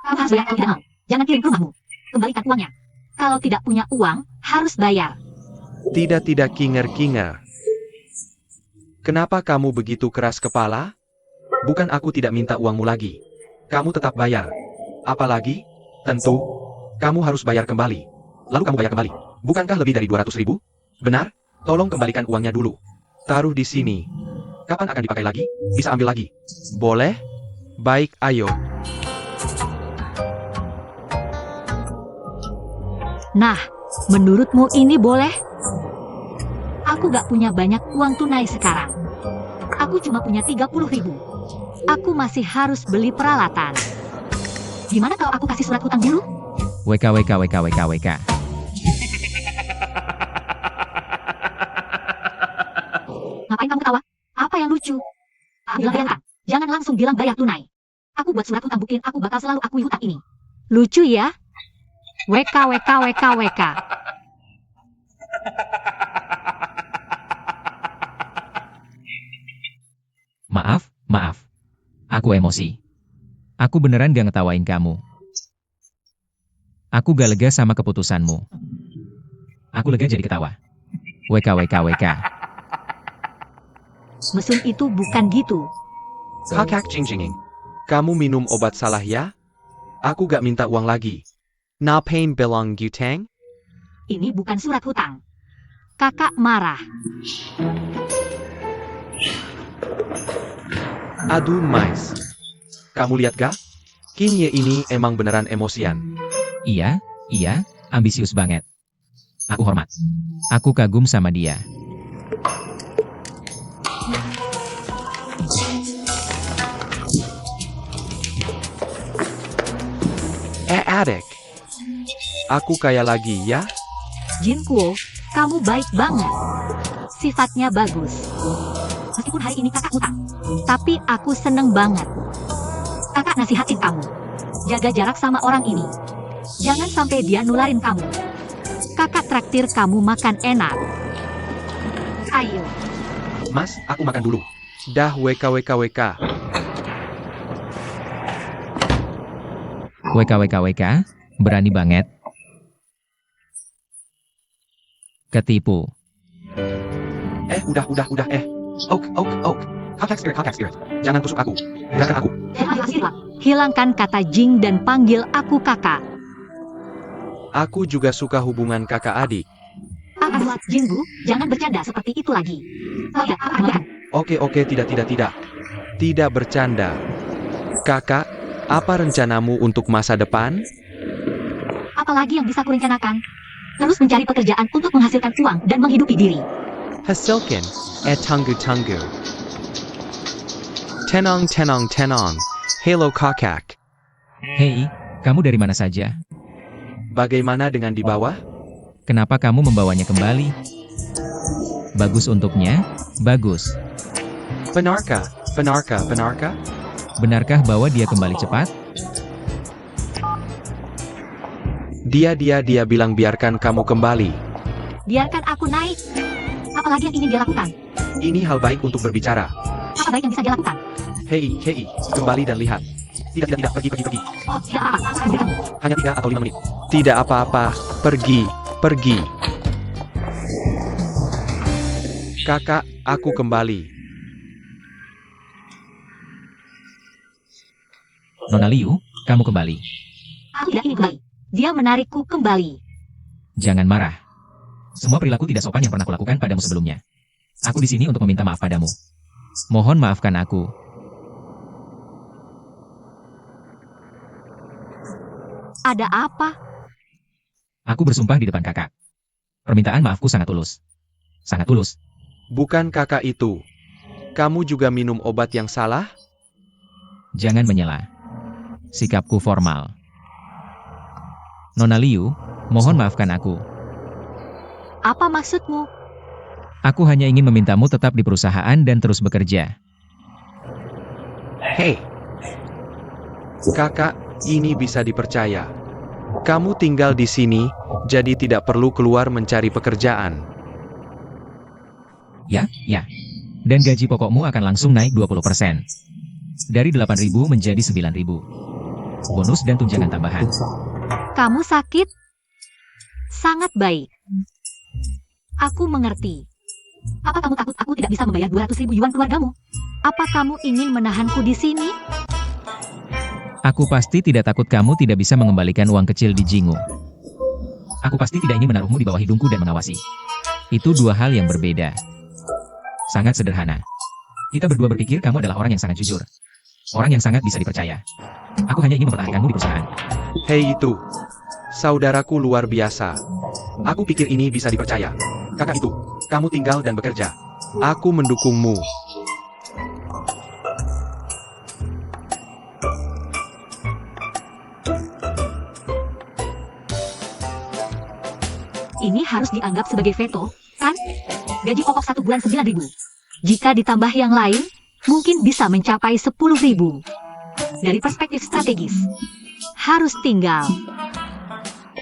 Kamu harus bayar kalau tidak mau. Jangan kirim ke rumahmu. Kembalikan uangnya. Kalau tidak punya uang, harus bayar. Tidak kinger-kinger. Kenapa kamu begitu keras kepala? Bukan aku tidak minta uangmu lagi. Kamu tetap bayar. Apalagi? Tentu. Kamu harus bayar kembali. Lalu kamu bayar kembali. Bukankah lebih dari 200.000? Benar? Tolong kembalikan uangnya dulu. Taruh di sini. Kapan akan dipakai lagi? Bisa ambil lagi. Boleh? Baik, ayo. Nah, menurutmu ini boleh? Aku gak punya banyak uang tunai sekarang. Aku cuma punya 30.000. Aku masih harus beli peralatan. Gimana kalau aku kasih surat hutang dulu? WK. Ngapain kamu ketawa? Apa yang lucu? Bilang bayarkan. Jangan langsung bilang bayar tunai. Aku buat surat hutang buktiin aku bakal selalu akui hutang ini. Lucu ya? WK. Maaf. Aku emosi. Aku beneran gak ngetawain kamu. Aku gak lega sama keputusanmu. Aku lega jadi ketawa. WK. Mesum itu bukan gitu. Hakak jing-jinging. Kamu minum obat salah ya? Aku gak minta uang lagi. Na pain belong gutang? Ini bukan surat hutang. Kakak marah. Aduh, mais. Kamu lihat gak? Kinye ini emang beneran emosian. Iya, ambisius banget. Aku hormat. Aku kagum sama dia. Adik. Aku kaya lagi ya? Jin Kuo, kamu baik banget. Sifatnya bagus. Meskipun hari ini kakak hutang. Tapi aku seneng banget. Kakak nasihatin kamu. Jaga jarak sama orang ini. Jangan sampai dia nularin kamu. Kakak traktir kamu makan enak. Ayo. Mas, aku makan dulu. Dah WK. WK, berani banget. Ketipu. Udah. Oak. Hakak spirit. Jangan tusuk aku. Biarkan aku. Hilangkan kata Jing dan panggil aku kakak. Aku juga suka hubungan kakak adik. Jinggu, jangan bercanda seperti itu lagi. Oke, tidak. Tidak bercanda. Kakak, Apa rencanamu untuk masa depan? Apalagi yang bisa kurencanakan? Terus mencari pekerjaan untuk menghasilkan uang dan menghidupi diri. Hasilkan, tunggu. Tenang. Hello kakak. Hei, kamu dari mana saja? Bagaimana dengan di bawah? Kenapa kamu membawanya kembali? Bagus untuknya, bagus. Benarkah? Benarkah bahwa dia kembali cepat? Dia bilang biarkan kamu kembali. Biarkan aku naik. Apalagi yang ingin dia lakukan? Ini hal baik untuk berbicara. Apa baik yang bisa dia lakukan? Hei, kembali dan lihat. Tidak, pergi. Oh, tidak apa-apa, aku memberitamu. Hanya 3 atau 5 menit. Tidak apa-apa, pergi. Kakak, aku kembali. Nona Liu, kamu kembali. Aku tidak ingin kembali. Dia menarikku kembali. Jangan marah. Semua perilaku tidak sopan yang pernah kulakukan padamu sebelumnya. Aku di sini untuk meminta maaf padamu. Mohon maafkan aku. Ada apa? Aku bersumpah di depan kakak. Permintaan maafku sangat tulus. Sangat tulus. Bukan kakak itu. Kamu juga minum obat yang salah? Jangan menyela. Sikapku formal. Nona Liu, mohon maafkan aku. Apa maksudmu? Aku hanya ingin memintamu tetap di perusahaan dan terus bekerja. Hei. Kakak, ini bisa dipercaya. Kamu tinggal di sini, jadi tidak perlu keluar mencari pekerjaan. Ya. Dan gaji pokokmu akan langsung naik 20%. Dari 8.000 menjadi 9.000. Bonus dan tunjangan tambahan. Kamu sakit? Sangat baik. Aku mengerti. Apa kamu takut aku tidak bisa membayar 200.000 yuan keluargamu? Apa kamu ingin menahanku di sini? Aku pasti tidak takut kamu tidak bisa mengembalikan uang kecil di Jingu. Aku pasti tidak ingin menaruhmu di bawah hidungku dan mengawasi. Itu dua hal yang berbeda. Sangat sederhana. Kita berdua berpikir kamu adalah orang yang sangat jujur. Orang yang sangat bisa dipercaya. Aku hanya ingin mempertahankanmu di perusahaan. Hei itu. Saudaraku luar biasa. Aku pikir ini bisa dipercaya. Kakak itu, kamu tinggal dan bekerja. Aku mendukungmu. Ini harus dianggap sebagai veto, kan? Gaji pokok 1 bulan 9.000. Jika ditambah yang lain, mungkin bisa mencapai 10.000. Dari perspektif strategis, harus tinggal.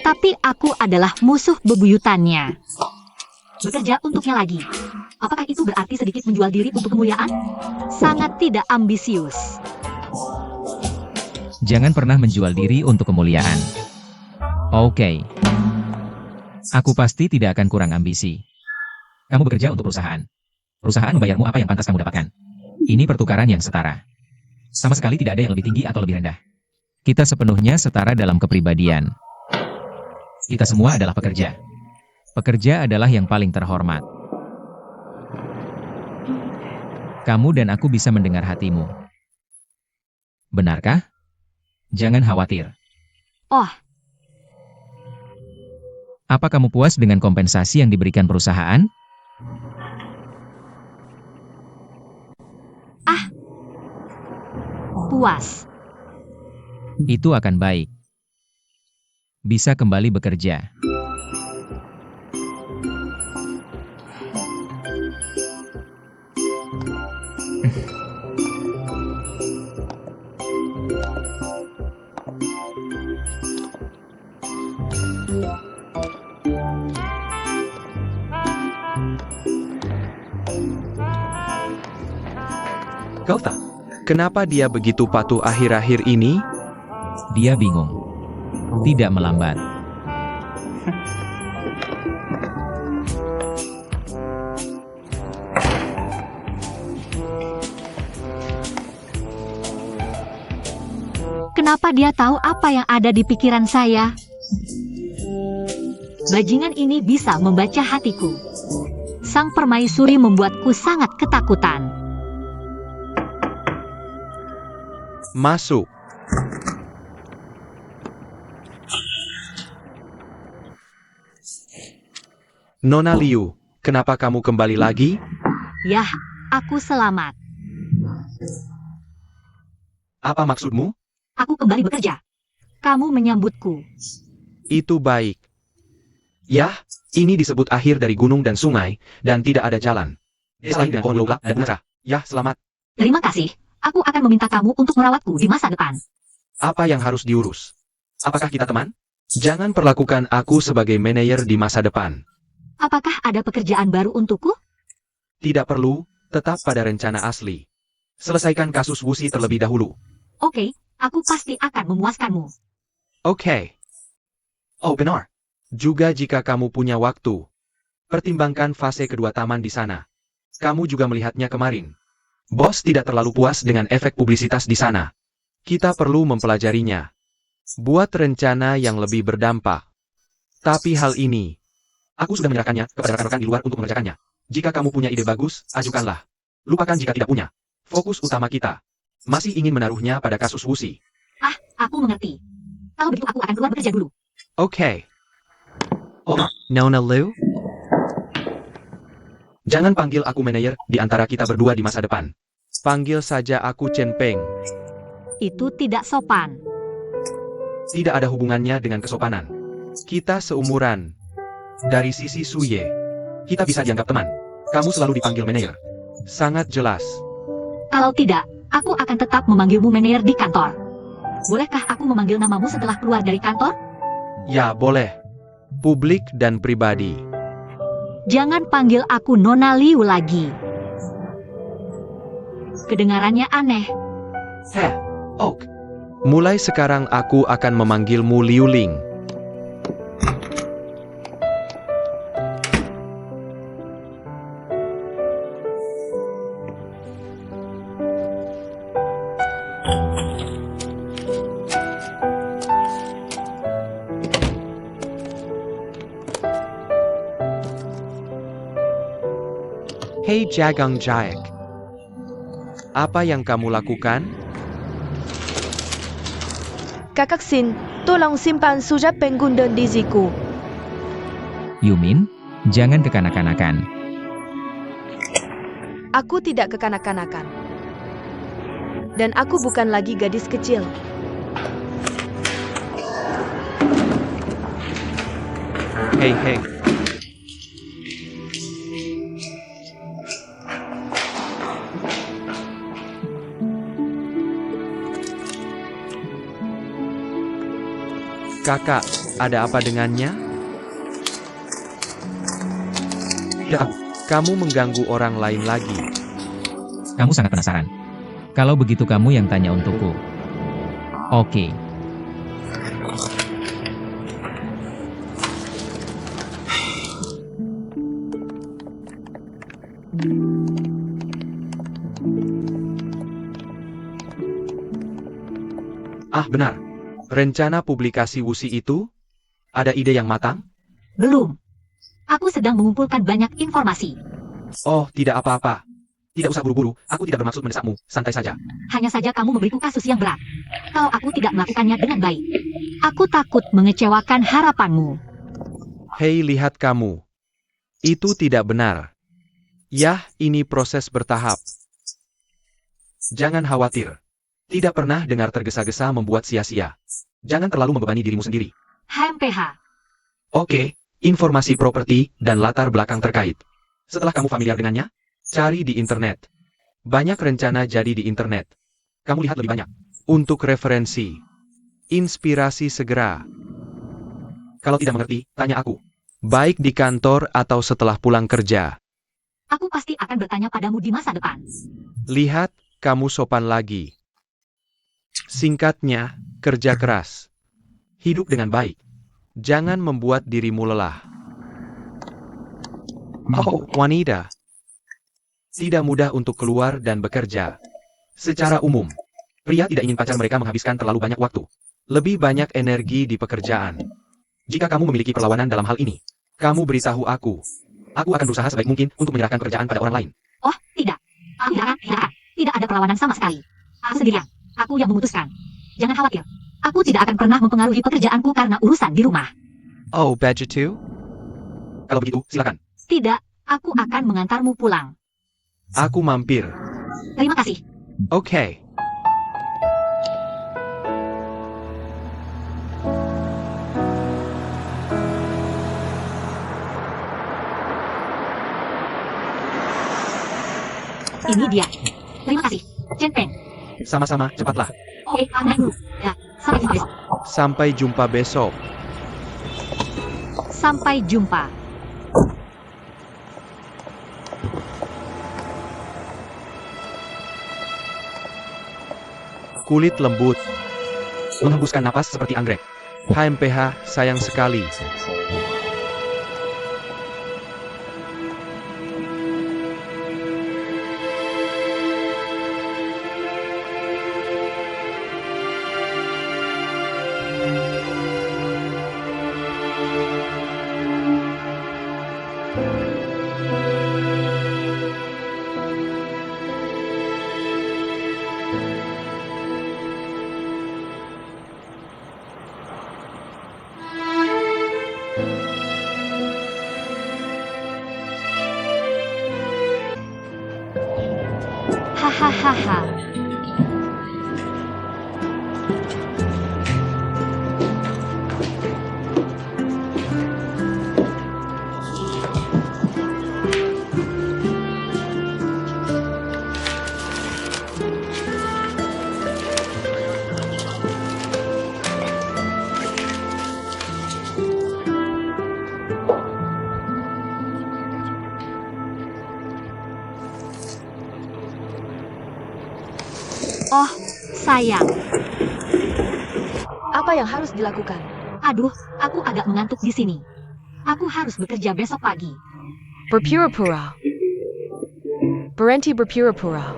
Tapi aku adalah musuh bebuyutannya. Bekerja untuknya lagi. Apakah itu berarti sedikit menjual diri untuk kemuliaan? Sangat tidak ambisius. Jangan pernah menjual diri untuk kemuliaan. Oke. Aku pasti tidak akan kurang ambisi. Kamu bekerja untuk perusahaan. Perusahaan membayarmu apa yang pantas kamu dapatkan. Ini pertukaran yang setara. Sama sekali tidak ada yang lebih tinggi atau lebih rendah. Kita sepenuhnya setara dalam kepribadian. Kita semua adalah pekerja. Pekerja adalah yang paling terhormat. Kamu dan aku bisa mendengar hatimu. Benarkah? Jangan khawatir. Oh, Apa kamu puas dengan kompensasi yang diberikan perusahaan? puas. Itu akan baik. Bisa kembali bekerja. Gauta, kenapa dia begitu patuh akhir-akhir ini? Dia bingung. Tidak melambat. Kenapa dia tahu apa yang ada di pikiran saya? Bajingan ini bisa membaca hatiku. Sang permaisuri membuatku sangat ketakutan. Masuk. Nona Liu, kenapa kamu kembali lagi? Yah, aku selamat. Apa maksudmu? Aku kembali bekerja. Kamu menyambutku. Itu baik. Yah, ini disebut akhir dari gunung dan sungai, dan tidak ada jalan. Selain dengan pohon loglak dan bunga. Yah, selamat. Terima kasih. Aku akan meminta kamu untuk merawatku di masa depan. Apa yang harus diurus? Apakah kita teman? Jangan perlakukan aku sebagai manajer di masa depan. Apakah ada pekerjaan baru untukku? Tidak perlu, tetap pada rencana asli. Selesaikan kasus Wusi terlebih dahulu. Oke, aku pasti akan memuaskanmu. Oke. Oh benar. Juga jika kamu punya waktu, pertimbangkan fase kedua taman di sana. Kamu juga melihatnya kemarin. Bos tidak terlalu puas dengan efek publisitas di sana. Kita perlu mempelajarinya. Buat rencana yang lebih berdampak. Tapi hal ini, aku sudah menyerahkannya kepada rekan-rekan di luar untuk mengerjakannya. Jika kamu punya ide bagus, ajukanlah. Lupakan jika tidak punya. Fokus utama kita masih ingin menaruhnya pada kasus Wusi. Ah, aku mengerti. Kalau begitu aku akan keluar bekerja dulu. Oke. Oh, Nona Liu? Jangan panggil aku manajer di antara kita berdua di masa depan. Panggil saja aku Chen Peng. Itu tidak sopan. Tidak ada hubungannya dengan kesopanan. Kita seumuran. Dari sisi Suye, kita bisa dianggap teman. Kamu selalu dipanggil manajer. Sangat jelas. Kalau tidak, aku akan tetap memanggilmu manajer di kantor. Bolehkah aku memanggil namamu setelah keluar dari kantor? Ya, boleh. Publik dan pribadi. Jangan panggil aku Nona Liu lagi. Kedengarannya aneh. Heh, Oak. Mulai sekarang aku akan memanggilmu Liu Ling. Hei Jagang Jaek. Apa yang kamu lakukan? Kakak Sin, tolong simpan surat pengguna diziku. Yumin, jangan kekanak-kanakan. Aku tidak kekanak-kanakan. Dan aku bukan lagi gadis kecil. Hei hei. Kakak, ada apa dengannya? Ya, kamu mengganggu orang lain lagi. Kamu sangat penasaran. Kalau begitu kamu yang tanya untukku. Oke. Ah benar. Rencana publikasi Wusi itu? Ada ide yang matang? Belum. Aku sedang mengumpulkan banyak informasi. Oh, tidak apa-apa. Tidak usah buru-buru, aku tidak bermaksud mendesakmu, santai saja. Hanya saja kamu memberiku kasus yang berat. Kalau aku tidak melakukannya dengan baik, aku takut mengecewakan harapanmu. Hei, lihat kamu. Itu tidak benar. Yah, ini proses bertahap. Jangan khawatir. Tidak pernah dengar tergesa-gesa membuat sia-sia. Jangan terlalu membebani dirimu sendiri. HMPH. Oke, informasi properti dan latar belakang terkait. Setelah kamu familiar dengannya, cari di internet. Banyak rencana jadi di internet. Kamu lihat lebih banyak. Untuk referensi. Inspirasi segera. Kalau tidak mengerti, tanya aku. Baik di kantor atau setelah pulang kerja. Aku pasti akan bertanya padamu di masa depan. Lihat, kamu sopan lagi. Singkatnya, kerja keras. Hidup dengan baik. Jangan membuat dirimu lelah. Oh, wanita. Tidak mudah untuk keluar dan bekerja. Secara umum, pria tidak ingin pacar mereka menghabiskan terlalu banyak waktu. Lebih banyak energi di pekerjaan. Jika kamu memiliki perlawanan dalam hal ini, kamu beritahu aku. Aku akan berusaha sebaik mungkin untuk menyerahkan pekerjaan pada orang lain. Oh, tidak. Tidak. Tidak ada perlawanan sama sekali. Aku sendirian. Aku yang memutuskan. Jangan khawatir. Aku tidak akan pernah mempengaruhi pekerjaanku karena urusan di rumah. Oh, Begitu? Kalau begitu, silakan. Tidak, aku akan mengantarmu pulang. Aku mampir. Terima kasih. Oke. Ini dia. Terima kasih, Chen Peng. Sama-sama, cepatlah. Oke, naik dulu. Ya, sampai jumpa besok. Sampai jumpa besok. Sampai jumpa. Kulit lembut. Menghembuskan napas seperti anggrek. HMPH, sayang sekali. Hahaha. Oh, sayang. Apa yang harus dilakukan? Aduh, aku agak mengantuk di sini. Aku harus bekerja besok pagi. Berpura-pura. Berhenti berpura-pura.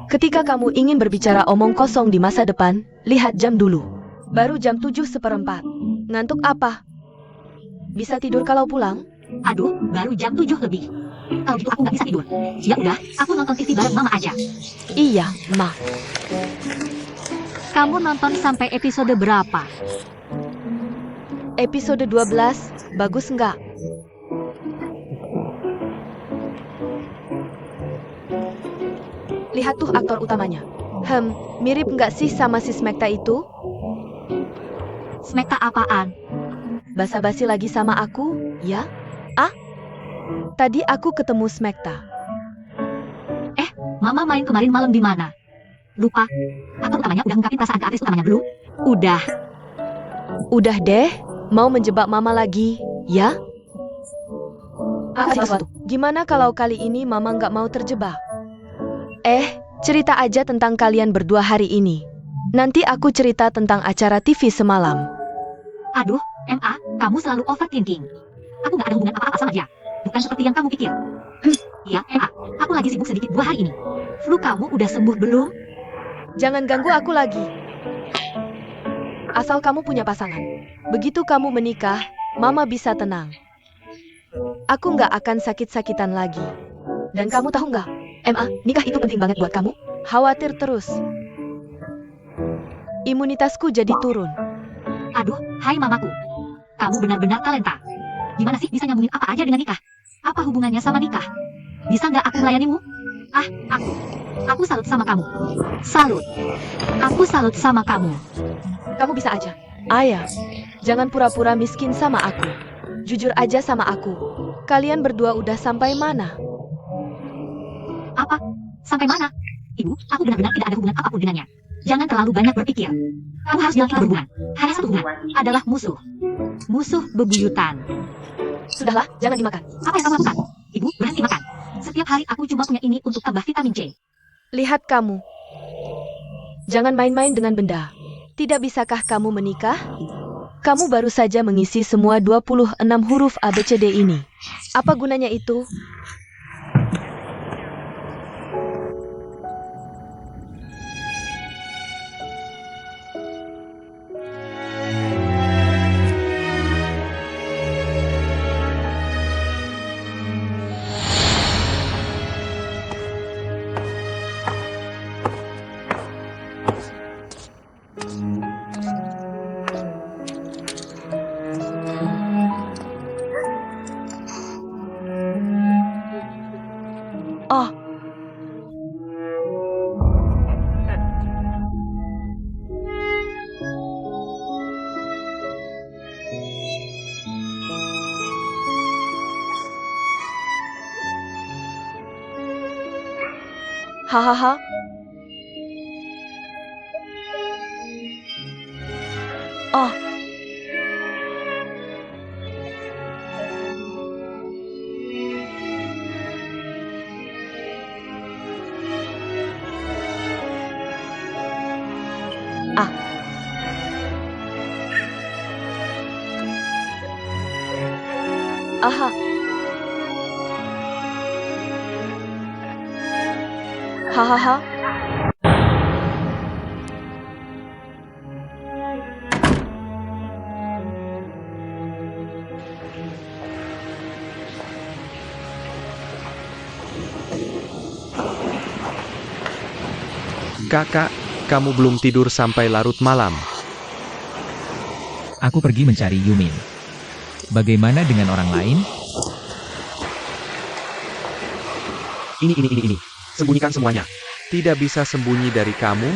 Ketika kamu ingin berbicara omong kosong di masa depan, lihat jam dulu. Baru jam 7:15. Ngantuk apa? Bisa tidur kalau pulang? Aduh, baru jam 7 lebih. Kalau gitu aku nggak bisa tidur. Ya udah, aku nonton TV bareng Mama aja. Iya, Ma. Kamu nonton sampai episode berapa? Episode 12, bagus nggak? Lihat tuh aktor utamanya. Mirip nggak sih sama si Smekta itu? Smekta apaan? Basa-basi lagi sama aku, ya? Ah? Tadi aku ketemu Smekta. Mama main kemarin malam di mana? Lupa. Aktor utamanya udah ngungkapin perasaan ke artis utamanya belum? Udah. Udah deh, mau menjebak Mama lagi, ya? Kasih sesuatu. Gimana kalau kali ini Mama nggak mau terjebak? Cerita aja tentang kalian berdua hari ini. Nanti aku cerita tentang acara TV semalam. Aduh, MA, kamu selalu overthinking. Aku nggak ada hubungan apa-apa sama dia. Bukan seperti yang kamu pikir. Iya, MA, aku lagi sibuk sedikit 2 hari ini. Flu kamu udah sembuh belum? Jangan ganggu aku lagi. Asal kamu punya pasangan. Begitu kamu menikah, Mama bisa tenang. Aku nggak akan sakit-sakitan lagi. Dan kamu tahu nggak, MA, nikah itu penting banget buat kamu. Khawatir terus. Imunitasku jadi turun. Aduh, hai mamaku. Kamu benar-benar talenta. Gimana sih bisa nyambungin apa aja dengan nikah? Apa hubungannya sama nikah? Bisa nggak aku melayanimu? Aku salut sama kamu. Salut. Aku salut sama kamu. Kamu bisa aja. Ayah, jangan pura-pura miskin sama aku. Jujur aja sama aku. Kalian berdua udah sampai mana? Apa? Sampai mana? Ibu, aku benar-benar tidak ada hubungan apapun dengannya. Jangan terlalu banyak berpikir. Kamu harus bilang kita berhubungan. Hanya satu hubungan, adalah musuh. Musuh bebuyutan. Sudahlah, jangan dimakan. Apa yang kamu lakukan? Ibu, berhenti makan. Setiap hari aku cuma punya ini untuk tambah vitamin C. Lihat kamu. Jangan main-main dengan benda. Tidak bisakah kamu menikah? Kamu baru saja mengisi semua 26 huruf ABCD ini. Apa gunanya itu? Hahaha. Oh, aha. Hahaha. Kakak, kamu belum tidur sampai larut malam. Aku pergi mencari Yumin. Bagaimana dengan orang lain? Ini. Sembunyikan semuanya. Tidak bisa sembunyi dari kamu.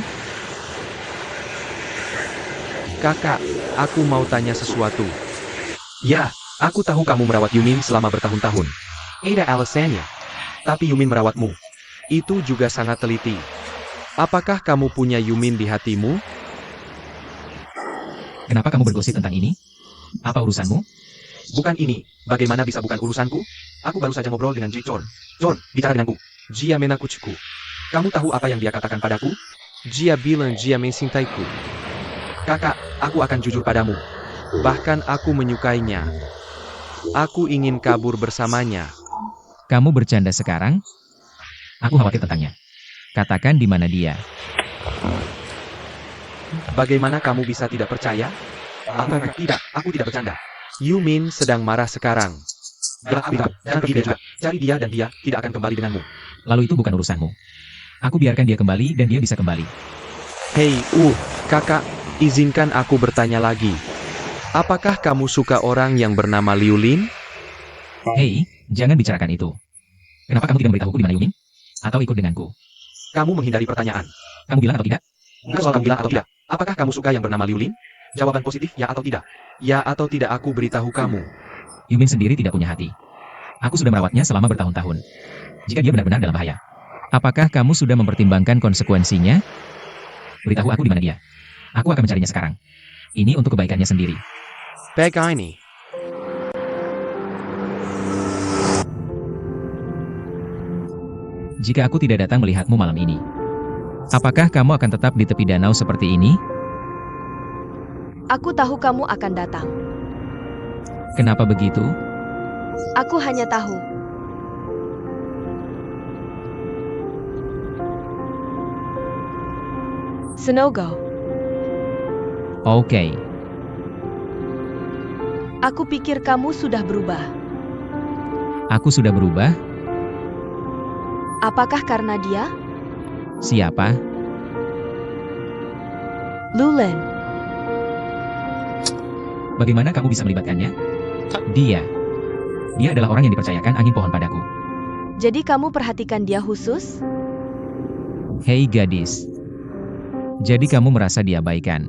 Kakak, aku mau tanya sesuatu. Ya, aku tahu kamu merawat Yumin selama bertahun-tahun. Ada alasannya. Tapi Yumin merawatmu. Itu juga sangat teliti. Apakah kamu punya Yumin di hatimu? Kenapa kamu bergosip tentang ini? Apa urusanmu? Bukan ini. Bagaimana bisa bukan urusanku? Aku baru saja ngobrol dengan Ji Chon. Chon, bicara denganku. Jia menakuchiku. Kamu tahu apa yang dia katakan padaku? Jia bilang Jia mencintaiku. Kakak, aku akan jujur padamu. Bahkan aku menyukainya. Aku ingin kabur bersamanya. Kamu bercanda sekarang? Aku khawatir tentangnya. Katakan di mana dia. Bagaimana kamu bisa tidak percaya? Tidak, aku tidak bercanda. Yumin sedang marah sekarang. Jangan pergi dia juga. Cari dia dan dia tidak akan kembali denganmu. Lalu itu bukan urusanmu. Aku biarkan dia kembali dan dia bisa kembali. Hei, kakak, izinkan aku bertanya lagi. Apakah kamu suka orang yang bernama Liu Lin? Hei, jangan bicarakan itu. Kenapa kamu tidak memberitahuku di mana Yumin? Atau ikut denganku? Kamu menghindari pertanyaan. Kamu bilang atau tidak? Bukan soal kamu bilang atau tidak. Apakah kamu suka yang bernama Liu Lin? Jawaban positif ya atau tidak. Ya atau tidak aku beritahu kamu. Yumin sendiri tidak punya hati. Aku sudah merawatnya selama bertahun-tahun. Jika dia benar-benar dalam bahaya, apakah kamu sudah mempertimbangkan konsekuensinya? Beritahu aku di mana dia. Aku akan mencarinya sekarang. Ini untuk kebaikannya sendiri. Pega ini. Jika aku tidak datang melihatmu malam ini, apakah kamu akan tetap di tepi danau seperti ini? Aku tahu kamu akan datang. Kenapa begitu? Aku hanya tahu. Snogo, Oke. aku pikir kamu sudah berubah. Aku sudah berubah? Apakah karena dia? Siapa? Lulen. Bagaimana kamu bisa melibatkannya? Dia. Dia adalah orang yang dipercayakan angin pohon padaku. Jadi kamu perhatikan dia khusus? Hei gadis. Jadi kamu merasa diabaikan.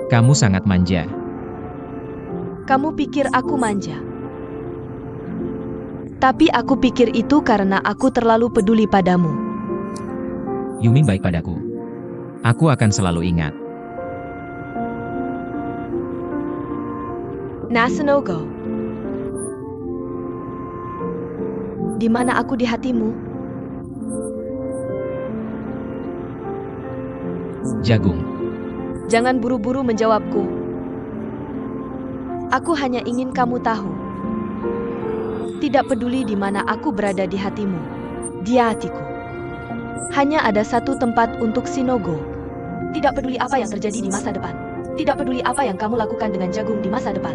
Kamu sangat manja. Kamu pikir aku manja. Tapi aku pikir itu karena aku terlalu peduli padamu. Yumin baik padaku. Aku akan selalu ingat. Nasenogo. Di mana aku di hatimu? Jagung. Jangan buru-buru menjawabku. Aku hanya ingin kamu tahu. Tidak peduli di mana aku berada di hatimu. Di hatiku. Hanya ada satu tempat untuk Sinogo. Tidak peduli apa yang terjadi di masa depan. Tidak peduli apa yang kamu lakukan dengan jagung di masa depan.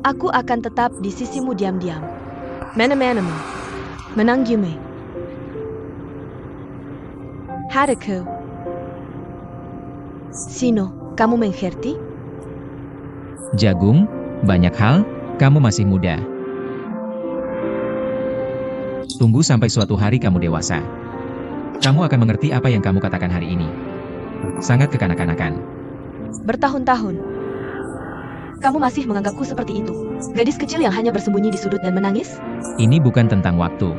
Aku akan tetap di sisimu diam-diam. Menemenemu. Menang Yume. Hadaku. Sino, kamu mengerti? Jagung, banyak hal, kamu masih muda. Tunggu sampai suatu hari kamu dewasa. Kamu akan mengerti apa yang kamu katakan hari ini. Sangat kekanak-kanakan. Bertahun-tahun. Kamu masih menganggapku seperti itu. Gadis kecil yang hanya bersembunyi di sudut dan menangis? Ini bukan tentang waktu.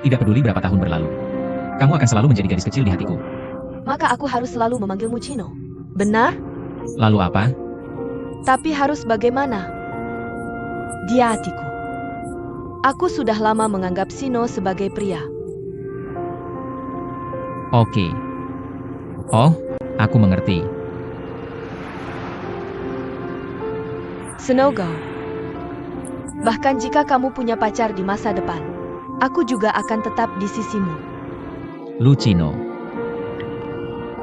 Tidak peduli berapa tahun berlalu. kamu akan selalu menjadi gadis kecil di hatiku. Maka aku harus selalu memanggilmu Chino. Benar? Lalu apa? Tapi harus bagaimana? Dia hatiku. Aku sudah lama menganggap Sino sebagai pria. Oke. Oh, aku mengerti. Snogo. Bahkan jika kamu punya pacar di masa depan, aku juga akan tetap di sisimu. Lucino.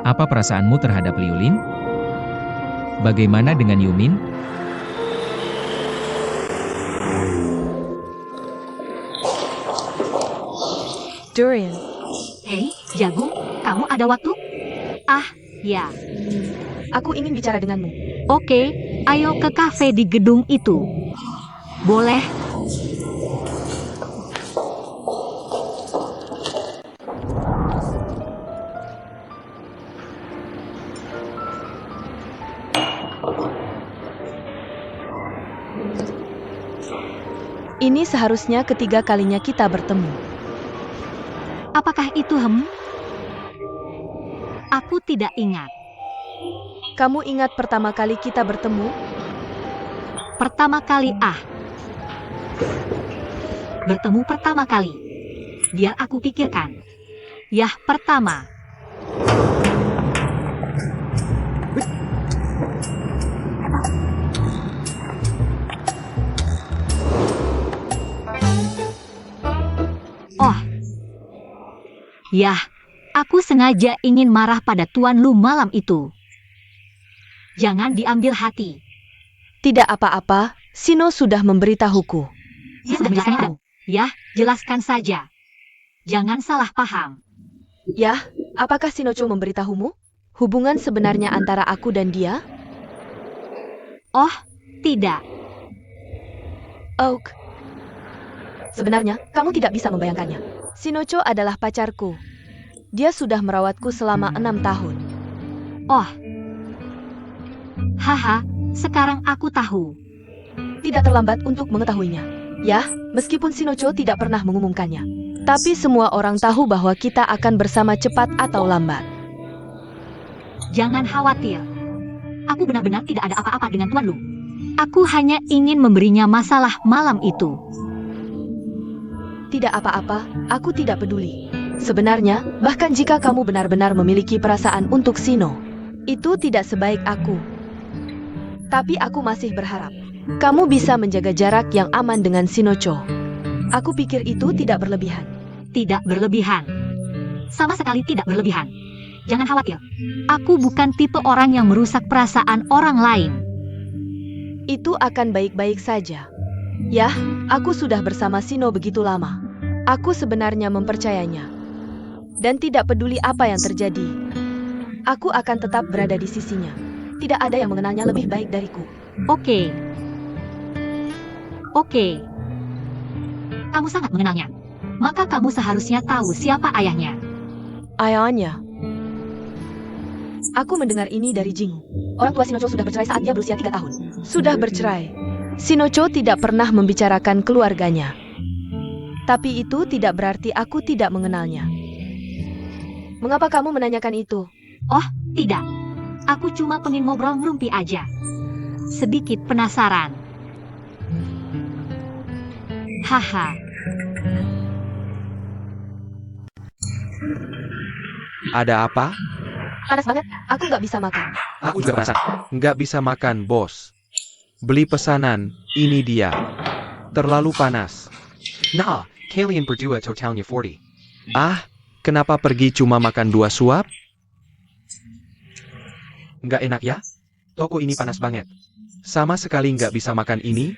Apa perasaanmu terhadap Liulin? Bagaimana dengan Yumin? Durian. Hei, Jagung, kamu ada waktu? Ah, ya. Aku ingin bicara denganmu. Oke, ayo ke kafe di gedung itu. Boleh? Ini seharusnya ketiga kalinya kita bertemu. Apakah itu Aku tidak ingat. Kamu ingat pertama kali kita bertemu? Pertama kali Bertemu pertama kali. Biar aku pikirkan. Yah, pertama. Oh. Yah, aku sengaja ingin marah pada Tuan Lu malam itu. Jangan diambil hati. Tidak apa-apa, Sino sudah memberitahuku. Dia sudah menjelaskannya padamu. Yah, jelaskan saja. Jangan salah paham. Yah, apakah Sinocho memberitahumu? Hubungan sebenarnya antara aku dan dia? Oh, tidak. Oak. Sebenarnya, kamu tidak bisa membayangkannya. Sinocho adalah pacarku. Dia sudah merawatku selama 6 tahun. Oh. Haha, sekarang aku tahu. Tidak terlambat untuk mengetahuinya. Yah, meskipun Sinocho tidak pernah mengumumkannya. Tapi semua orang tahu bahwa kita akan bersama cepat atau lambat. Jangan khawatir. Aku benar-benar tidak ada apa-apa dengan Tuan Lu. Aku hanya ingin memberinya masalah malam itu. Tidak apa-apa, aku tidak peduli. Sebenarnya, bahkan jika kamu benar-benar memiliki perasaan untuk Sino, itu tidak sebaik aku. Tapi aku masih berharap kamu bisa menjaga jarak yang aman dengan Sinocho. Aku pikir itu tidak berlebihan. Tidak berlebihan. Sama sekali tidak berlebihan. Jangan khawatir. Aku bukan tipe orang yang merusak perasaan orang lain. Itu akan baik-baik saja. Yah, aku sudah bersama Sino begitu lama. Aku sebenarnya mempercayainya. Dan tidak peduli apa yang terjadi. Aku akan tetap berada di sisinya. Tidak ada yang mengenalnya lebih baik dariku. Oke. Kamu sangat mengenalnya. Maka kamu seharusnya tahu siapa ayahnya. Ayahnya. Aku mendengar ini dari Jinggu. Orang tua Sinocho sudah bercerai saat dia berusia 3 tahun. Sudah bercerai. Sinocho tidak pernah membicarakan keluarganya. Tapi itu tidak berarti aku tidak mengenalnya. Mengapa kamu menanyakan itu? Oh, tidak. Aku cuma pengen ngobrol ngerumpi aja. Sedikit penasaran. Haha. Ada apa? Panas banget, aku nggak bisa makan. Aku juga penasaran. Nggak bisa makan, bos. Beli pesanan, ini dia. Terlalu panas. Nah, kalian berdua totalnya 40. Ah, kenapa pergi cuma makan 2 suap? Nggak enak ya? Toko ini panas banget. Sama sekali nggak bisa makan ini.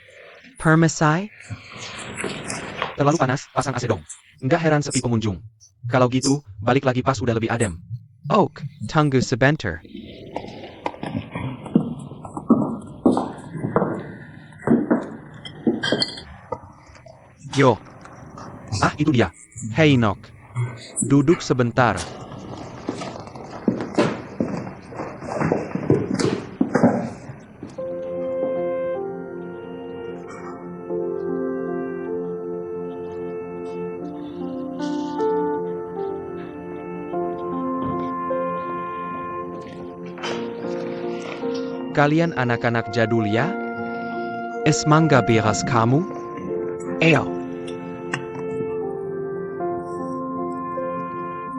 Permisi? Terlalu panas, pasang AC dong. Nggak heran sepi pengunjung. Kalau gitu, balik lagi pas udah lebih adem. Oak, tunggu sebentar. Yo. Ah, itu dia. Hey, Nok. Duduk sebentar. Kalian anak-anak jadul ya? Esmangga beras kamu? Eo.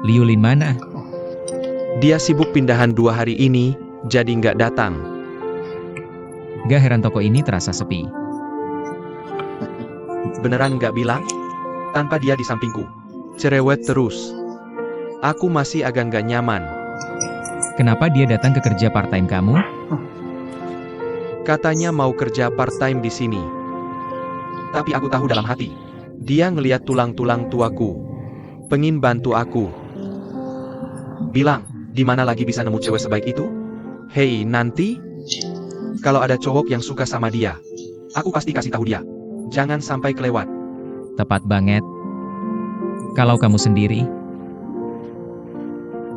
Liu Lin mana? Dia sibuk pindahan 2 hari ini, jadi nggak datang. Gak heran toko ini terasa sepi. Beneran nggak bilang? Tanpa dia di sampingku. Cerewet terus. Aku masih agak nggak nyaman. Kenapa dia datang ke kerja part-time kamu? Katanya mau kerja part-time di sini. Tapi aku tahu dalam hati. Dia ngeliat tulang-tulang tuaku. Pengin bantu aku. Bilang, di mana lagi bisa nemu cewek sebaik itu? Hei, nanti kalau ada cowok yang suka sama dia, aku pasti kasih tahu dia. Jangan sampai kelewat. Tepat banget. Kalau kamu sendiri,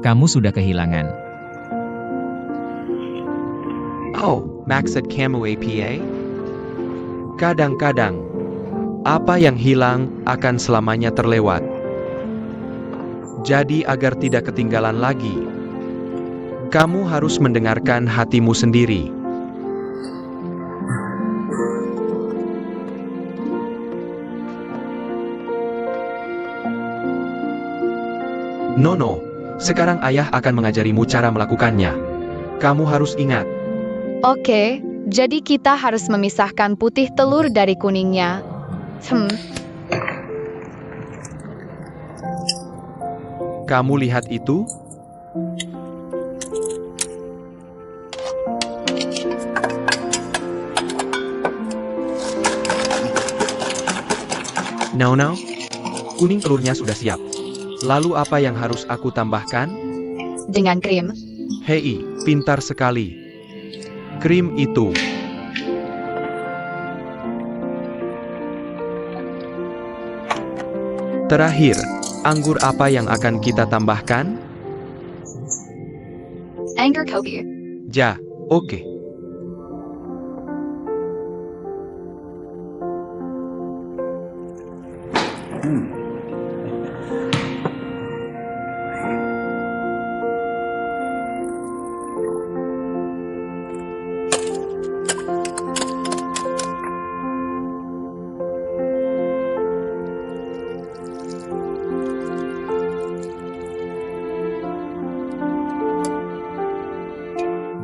kamu sudah kehilangan. Oh, maksud kamu APA? Kadang-kadang, apa yang hilang akan selamanya terlewat. Jadi agar tidak ketinggalan lagi, kamu harus mendengarkan hatimu sendiri. Nono, sekarang ayah akan mengajarimu cara melakukannya. Kamu harus ingat. Oke, jadi kita harus memisahkan putih telur dari kuningnya. Kamu lihat itu? Nono, kuning telurnya sudah siap. Lalu apa yang harus aku tambahkan? Dengan krim. Hei, pintar sekali. Krim itu. Terakhir, anggur apa yang akan kita tambahkan? Anggur kopi. Ja, oke.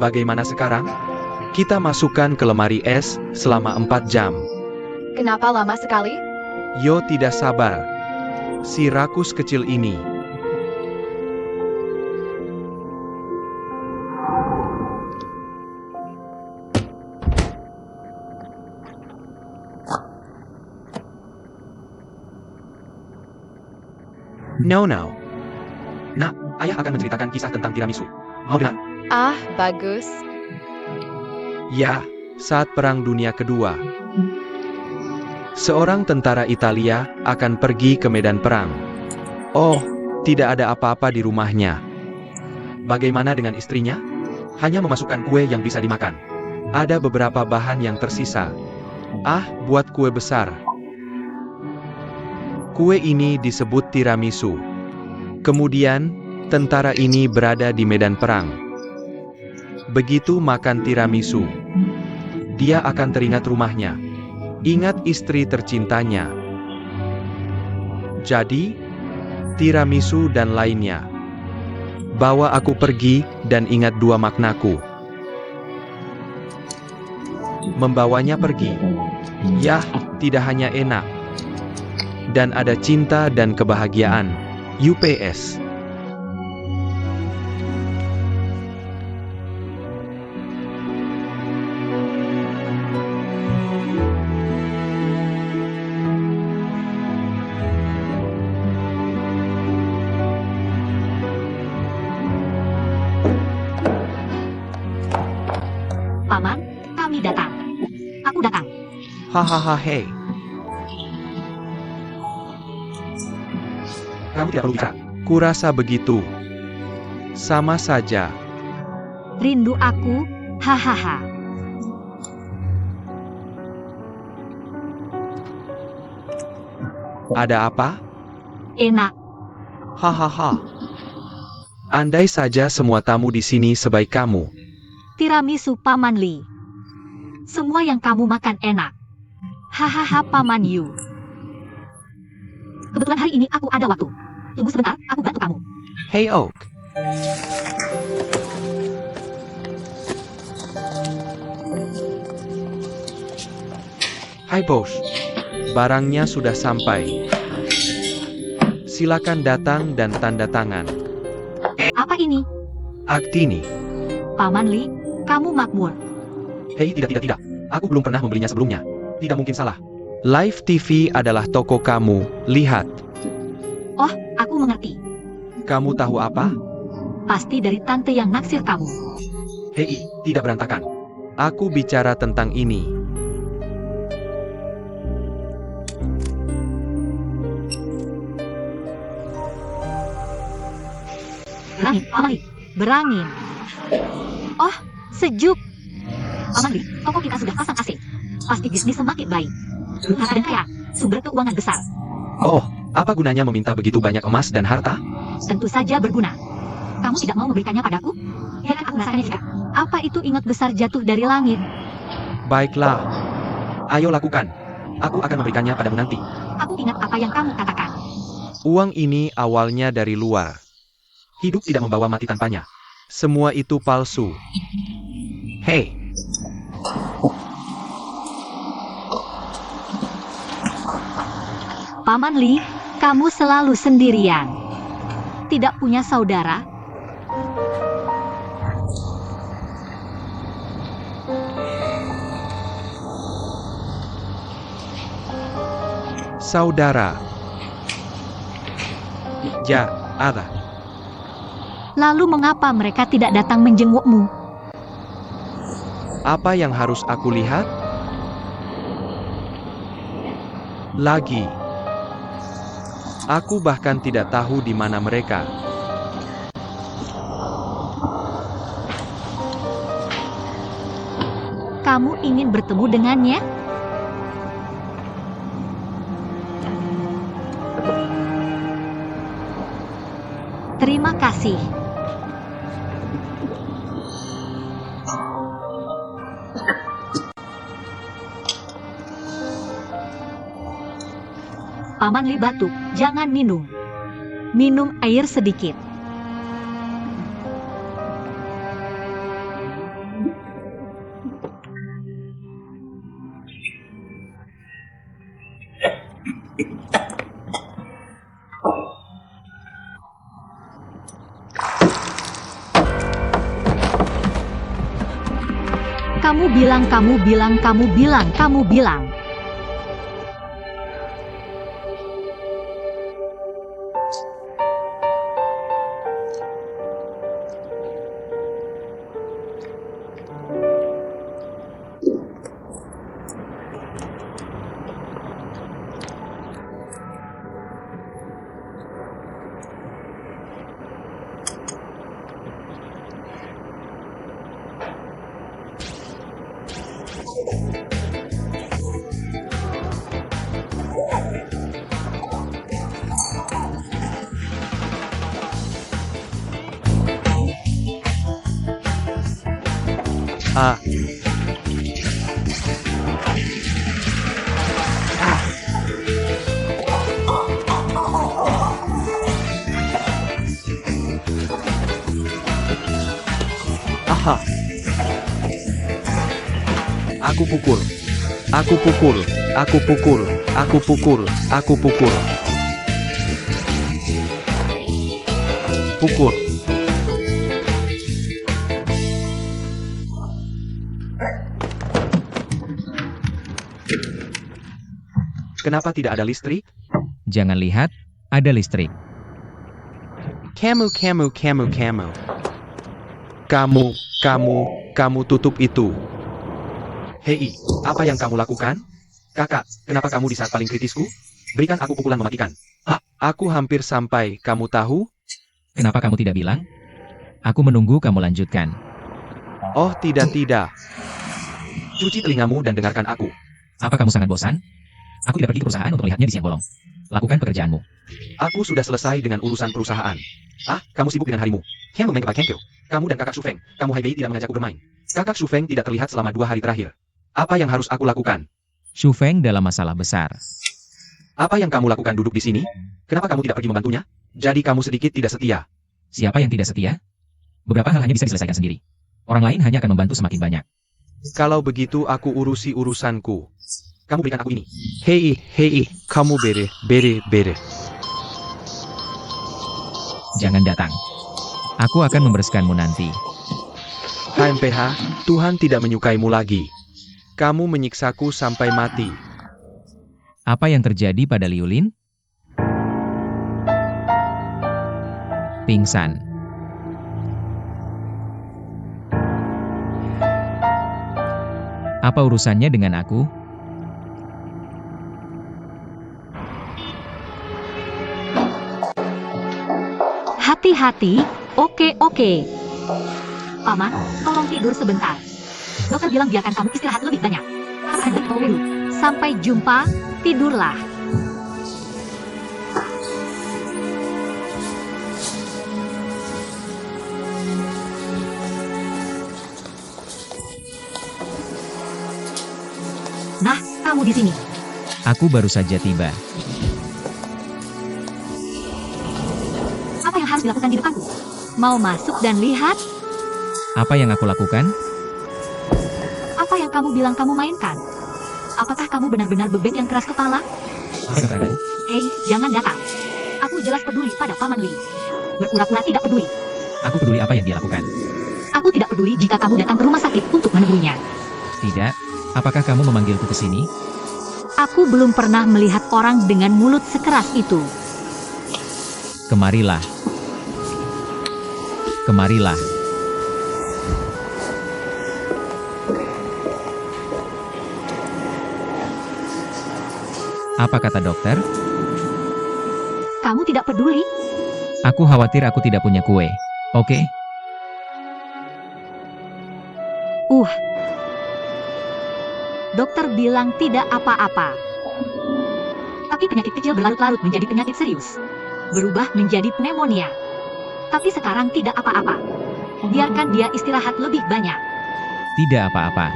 Bagaimana sekarang? Kita masukkan ke lemari es selama 4 jam. Kenapa lama sekali? Yo tidak sabar. Si rakus kecil ini. No. Nah, ayah akan menceritakan kisah tentang tiramisu. Mau dengar? Ah, bagus. Ya, saat Perang Dunia Kedua. Seorang tentara Italia akan pergi ke medan perang. Oh, tidak ada apa-apa di rumahnya. Bagaimana dengan istrinya? Hanya memasukkan kue yang bisa dimakan. Ada beberapa bahan yang tersisa. Ah, buat kue besar. Kue ini disebut tiramisu. Kemudian, tentara ini berada di medan perang. Begitu makan tiramisu, dia akan teringat rumahnya. Ingat istri tercintanya. Jadi, tiramisu dan lainnya. Bawa aku pergi dan ingat 2 maknaku. Membawanya pergi. Yah, tidak hanya enak. Dan ada cinta dan kebahagiaan. UPS. Paman, kami datang. Aku datang. Hahaha, hei. Kamu tidak perlu bicara. Kurasa begitu. Sama saja. Rindu aku, hahaha. Ada apa? Enak. Hahaha. Andai saja semua tamu di sini sebaik kamu. Tiramisu Paman Li. Semua yang kamu makan enak. Hahaha Paman Yu. Kebetulan hari ini aku ada waktu. Tunggu sebentar, aku bantu kamu. Hey Oak. Hai bos. Barangnya sudah sampai. Silakan datang dan tanda tangan. Apa ini? Aktini. Paman Li, kamu makmur. Hei, tidak. Aku belum pernah membelinya sebelumnya. Tidak mungkin salah. Live TV adalah toko kamu. Lihat. Oh, aku mengerti. Kamu tahu apa? Pasti dari tante yang naksir kamu. Hei, tidak berantakan. Aku bicara tentang ini. Berangin, Paman Li. Berangin. Oh, sejuk. Paman Li, toko kita sudah pasang AC. Pasti bisnis semakin baik. Harta dan kaya, sumber keuangan besar. Oh, apa gunanya meminta begitu banyak emas dan harta? Tentu saja berguna. Kamu tidak mau memberikannya padaku? Ya kan aku merasakannya juga. Apa itu ingot besar jatuh dari langit? Baiklah. Ayo lakukan. Aku akan memberikannya padamu nanti. Aku ingat apa yang kamu katakan. Uang ini awalnya dari luar. Hidup tidak membawa mati tanpanya. Semua itu palsu. Hei. Paman Li, kamu selalu sendirian. Tidak punya saudara? Saudara. Ya, ada. Lalu mengapa mereka tidak datang menjengukmu? Apa yang harus aku lihat? Lagi. Aku bahkan tidak tahu di mana mereka. Kamu ingin bertemu dengannya? Terima kasih. Paman Li batuk, jangan minum. Minum air sedikit. Kamu bilang. Ah. Aha. Aku pukul. Aku pukul. Aku pukul. Aku pukul. Aku pukul. Pukul. Kenapa tidak ada listrik? Jangan lihat, ada listrik. Kamu. Kamu tutup itu. Hei, apa yang kamu lakukan? Kakak, kenapa kamu di saat paling kritisku? Berikan aku pukulan mematikan. Aku hampir sampai, kamu tahu? Kenapa kamu tidak bilang? Aku menunggu kamu lanjutkan. Oh, tidak. Cuci telingamu dan dengarkan aku. Apa kamu sangat bosan? Aku tidak pergi ke perusahaan untuk melihatnya di siang bolong. Lakukan pekerjaanmu. Aku sudah selesai dengan urusan perusahaan. Kamu sibuk dengan harimu. Kamu main kepak Kenkyo. Kamu dan kakak Shufeng, kamu Hai Bei tidak mengajakku bermain. Kakak Shu Feng tidak terlihat selama 2 hari terakhir. Apa yang harus aku lakukan? Shu Feng dalam masalah besar. Apa yang kamu lakukan duduk di sini? Kenapa kamu tidak pergi membantunya? Jadi kamu sedikit tidak setia. Siapa yang tidak setia? Beberapa hal hanya bisa diselesaikan sendiri. Orang lain hanya akan membantu semakin banyak. Kalau begitu aku urusi urusanku. Kamu berikan aku ini. Hei, kamu bere. Jangan datang. Aku akan membereskanmu nanti. HMPH, Tuhan tidak menyukaimu lagi. Kamu menyiksaku sampai mati. Apa yang terjadi pada Liu Lin? Pingsan. Apa urusannya dengan aku? Hati-hati, oke. Paman, tolong tidur sebentar. Dokter bilang biarkan kamu istirahat lebih banyak. Sampai jumpa, tidurlah. Nah, kamu di sini. Aku baru saja tiba. Apa yang harus dilakukan di depanku? Mau masuk dan lihat? Apa yang aku lakukan? Apa yang kamu bilang kamu mainkan? Apakah kamu benar-benar bebek yang keras kepala? Hei, jangan datang. Aku jelas peduli pada Paman Li. Berpura-pura tidak peduli. Aku peduli apa yang dia lakukan. Aku tidak peduli jika kamu datang ke rumah sakit untuk menemuinya. Tidak. Apakah kamu memanggilku ke sini? Aku belum pernah melihat orang dengan mulut sekeras itu. Kemarilah. Kemarilah. Apa kata dokter? Kamu tidak peduli? Aku khawatir aku tidak punya kue. Oke? Dokter bilang tidak apa-apa. Tapi penyakit kecil berlarut-larut menjadi penyakit serius. Berubah menjadi pneumonia. Tapi sekarang tidak apa-apa. Biarkan dia istirahat lebih banyak. Tidak apa-apa.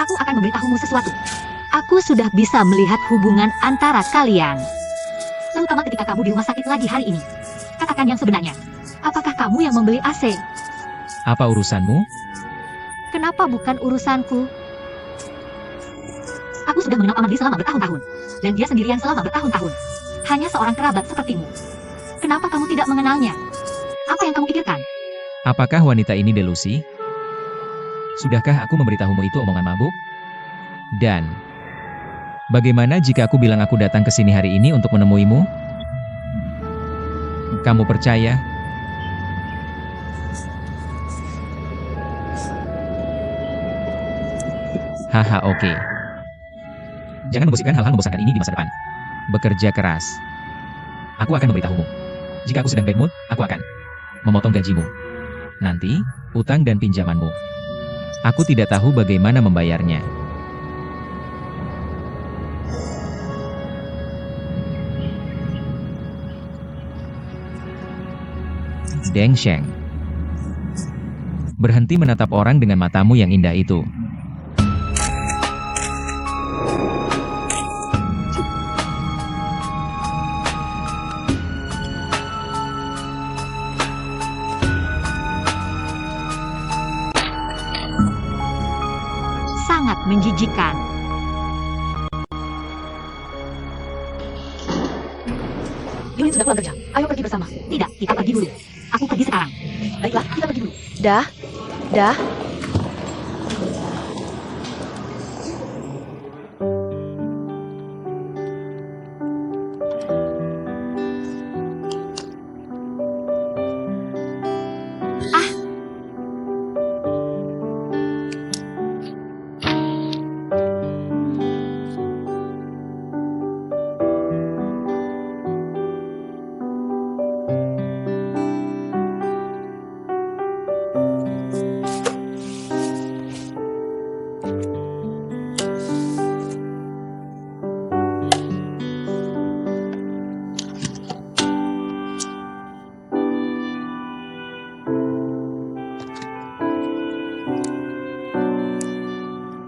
Aku akan memberitahumu sesuatu. Aku sudah bisa melihat hubungan antara kalian. Terutama ketika kamu di rumah sakit lagi hari ini. Katakan yang sebenarnya. Apakah kamu yang membeli AC? Apa urusanmu? Kenapa bukan urusanku? Aku sudah mengenal Paman Li selama bertahun-tahun. Dan dia sendirian selama bertahun-tahun. Hanya seorang kerabat sepertimu. Kenapa kamu tidak mengenalnya? Apa yang kamu pikirkan? Apakah wanita ini delusi? Sudahkah aku memberitahumu itu omongan mabuk? Dan bagaimana jika aku bilang aku datang ke sini hari ini untuk menemuimu? Kamu percaya? Haha, oke. Jangan membisikkan hal-hal membosankan ini di masa depan. Bekerja keras. Aku akan memberitahumu. Jika aku sedang bad mood, aku akan memotong gajimu. Nanti, utang dan pinjamanmu. Aku tidak tahu bagaimana membayarnya. Deng Sheng. Berhenti menatap orang dengan matamu yang indah itu. Sangat menjijikan. Yulin sudah pulang kerja. Ayo pergi bersama. Tidak, kita pergi dulu. Aku pergi sekarang. Baiklah, kita pergi dulu. Dah.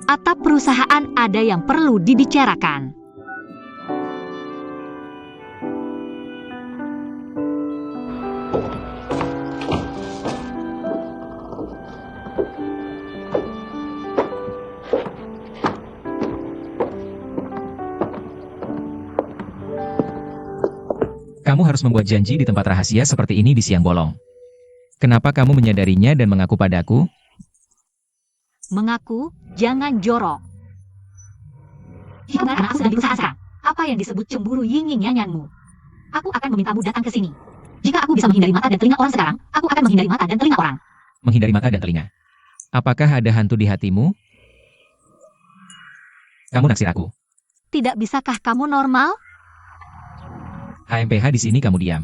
Atap perusahaan ada yang perlu dibicarakan. Kamu harus membuat janji di tempat rahasia seperti ini di siang bolong. Kenapa kamu menyadarinya dan mengaku padaku? Mengaku, jangan jorok. Jika benar aku sedang berusaha sekarang, apa yang disebut cemburu ying-ying-yanyanmu? Aku akan memintamu datang ke sini. Jika aku bisa menghindari mata dan telinga orang sekarang, aku akan menghindari mata dan telinga orang. Menghindari mata dan telinga. Apakah ada hantu di hatimu? Kamu naksir aku. Tidak bisakah kamu normal? HMPH di sini kamu diam.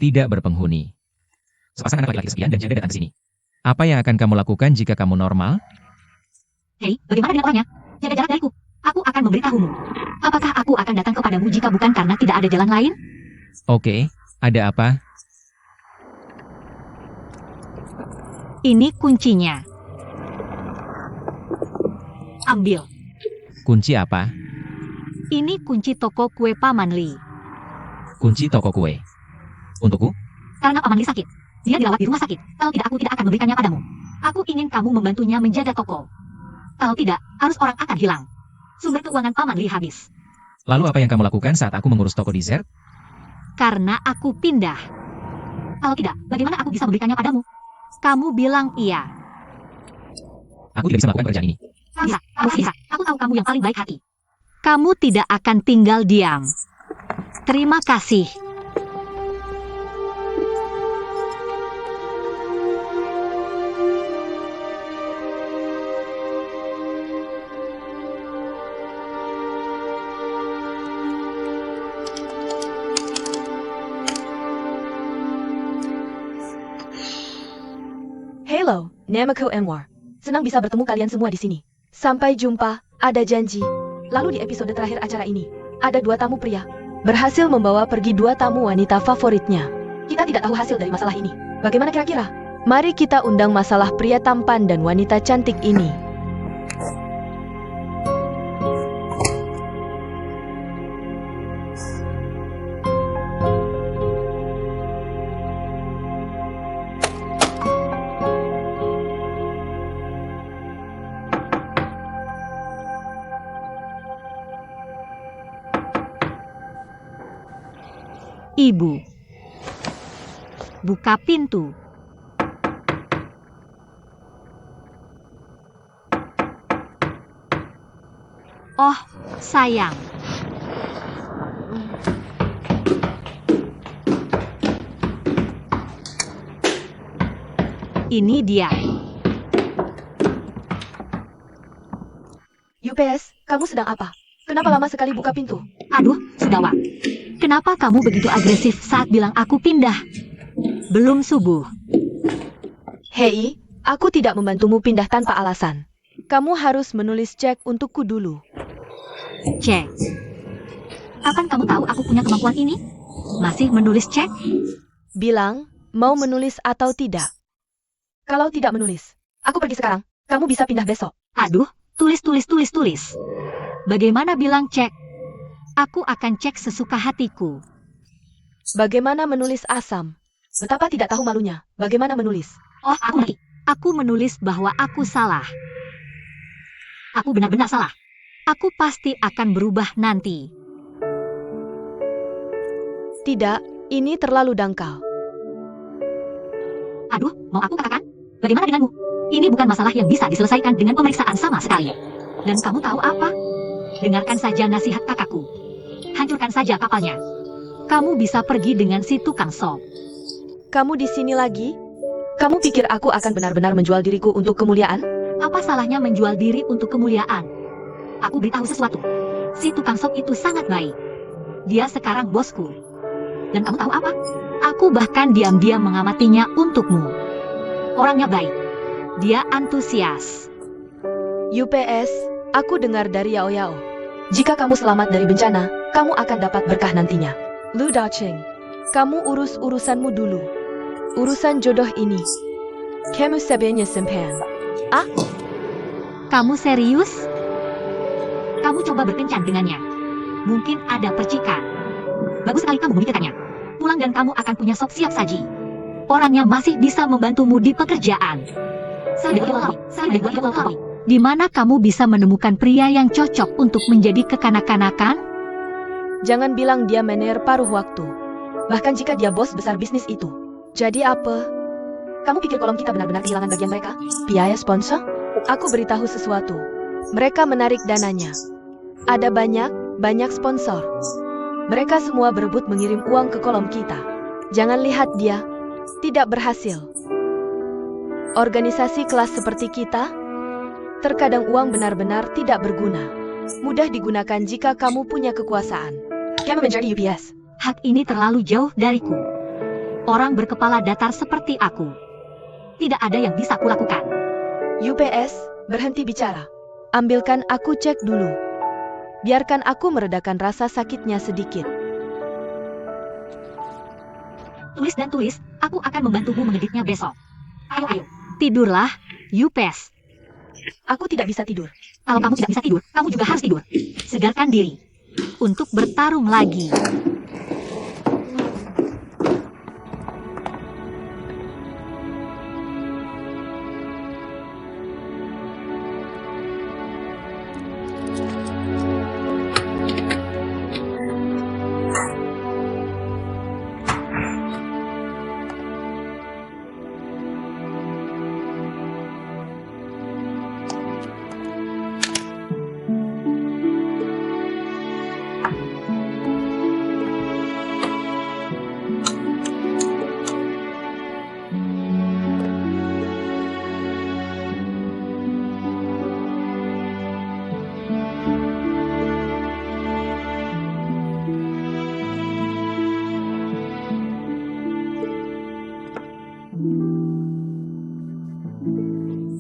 Tidak berpenghuni. Sepasang anak laki-laki sekian dan janda datang ke sini. Apa yang akan kamu lakukan jika kamu normal? Hei, bagaimana dengan orangnya? Jaga jarak dariku. Aku akan memberitahumu. Apakah aku akan datang kepadamu jika bukan karena tidak ada jalan lain? Oke, ada apa? Ini kuncinya. Ambil. Kunci apa? Ini kunci toko kue Paman Lee. Kunci toko kue. Untukku? Karena Paman Lee sakit. Dia dirawat di rumah sakit. Kalau tidak, aku tidak akan memberikannya padamu. Aku ingin kamu membantunya menjaga toko. Kalau tidak, arus orang akan hilang. Sumber keuangan Paman Lee habis. Lalu apa yang kamu lakukan saat aku mengurus toko dessert? Karena aku pindah. Kalau tidak, bagaimana aku bisa memberikannya padamu? Kamu bilang iya. Aku tidak bisa melakukan pekerjaan ini. Bisa. Aku tahu kamu yang paling baik hati. Kamu tidak akan tinggal diam. Terima kasih. Hello, namaku Anwar. Senang bisa bertemu kalian semua di sini. Sampai jumpa, ada janji. Lalu di episode terakhir acara ini, ada 2 tamu pria. Berhasil membawa pergi 2 tamu wanita favoritnya. Kita tidak tahu hasil dari masalah ini. Bagaimana kira-kira? Mari kita undang masalah pria tampan dan wanita cantik ini. Ibu. Buka pintu. Oh, sayang. Ini dia. UPS, kamu sedang apa? Kenapa lama sekali buka pintu? Aduh, Sudawa. Kenapa kamu begitu agresif saat bilang aku pindah? Belum subuh. Hei, aku tidak membantumu pindah tanpa alasan. Kamu harus menulis cek untukku dulu. Cek. Kapan kamu tahu aku punya kemampuan ini? Masih menulis cek? Bilang, mau menulis atau tidak? Kalau tidak menulis, aku pergi sekarang. Kamu bisa pindah besok. Aduh, tulis. Bagaimana bilang cek? Aku akan cek sesuka hatiku. Bagaimana menulis asam? Betapa tidak tahu malunya. Bagaimana menulis? Oh, aku ngerti. Aku menulis bahwa aku salah. Aku benar-benar salah. Aku pasti akan berubah nanti. Tidak, ini terlalu dangkal. Aduh, mau aku katakan? Bagaimana denganmu? Ini bukan masalah yang bisa diselesaikan dengan pemeriksaan sama sekali. Dan kamu tahu apa? Dengarkan saja nasihat kakakku. Hancurkan saja kapalnya. Kamu bisa pergi dengan si tukang sop. Kamu di sini lagi? Kamu pikir aku akan benar-benar menjual diriku untuk kemuliaan? Apa salahnya menjual diri untuk kemuliaan? Aku beritahu sesuatu. Si tukang sop itu sangat baik. Dia sekarang bosku. Dan kamu tahu apa? Aku bahkan diam-diam mengamatinya untukmu. Orangnya baik. Dia antusias. UPS, aku dengar dari Yao Yao. Jika kamu selamat dari bencana, kamu akan dapat berkah nantinya. Lu Dacheng, kamu urus urusanmu dulu. Urusan jodoh ini. Kamu sebenarnya simpan. Ah? Kamu serius? Kamu coba berkencan dengannya. Mungkin ada percikan. Bagus sekali kamu memikirkannya. Pulang dan kamu akan punya sop siap saji. Orangnya masih bisa membantumu di pekerjaan. Di mana kamu bisa menemukan pria yang cocok untuk menjadi kekanak-kanakan? Jangan bilang dia mener paruh waktu. Bahkan jika dia bos besar bisnis itu. Jadi apa? Kamu pikir kolom kita benar-benar kehilangan bagian mereka? Biaya sponsor? Aku beritahu sesuatu. Mereka menarik dananya. Ada banyak sponsor. Mereka semua berebut mengirim uang ke kolom kita. Jangan lihat dia. Tidak berhasil. Organisasi kelas seperti kita, terkadang uang benar-benar tidak berguna. Mudah digunakan jika kamu punya kekuasaan. Kamu menjadi UPS. Hak ini terlalu jauh dariku. Orang berkepala datar seperti aku. Tidak ada yang bisa kulakukan. UPS, berhenti bicara. Ambilkan aku cek dulu. Biarkan aku meredakan rasa sakitnya sedikit. Tulis dan tulis, aku akan membantumu mengeditnya besok. Ayo. Tidurlah, Yupes. Aku tidak bisa tidur. Kalau kamu tidak bisa tidur, kamu juga harus tidur. Segarkan diri. Untuk bertarung lagi.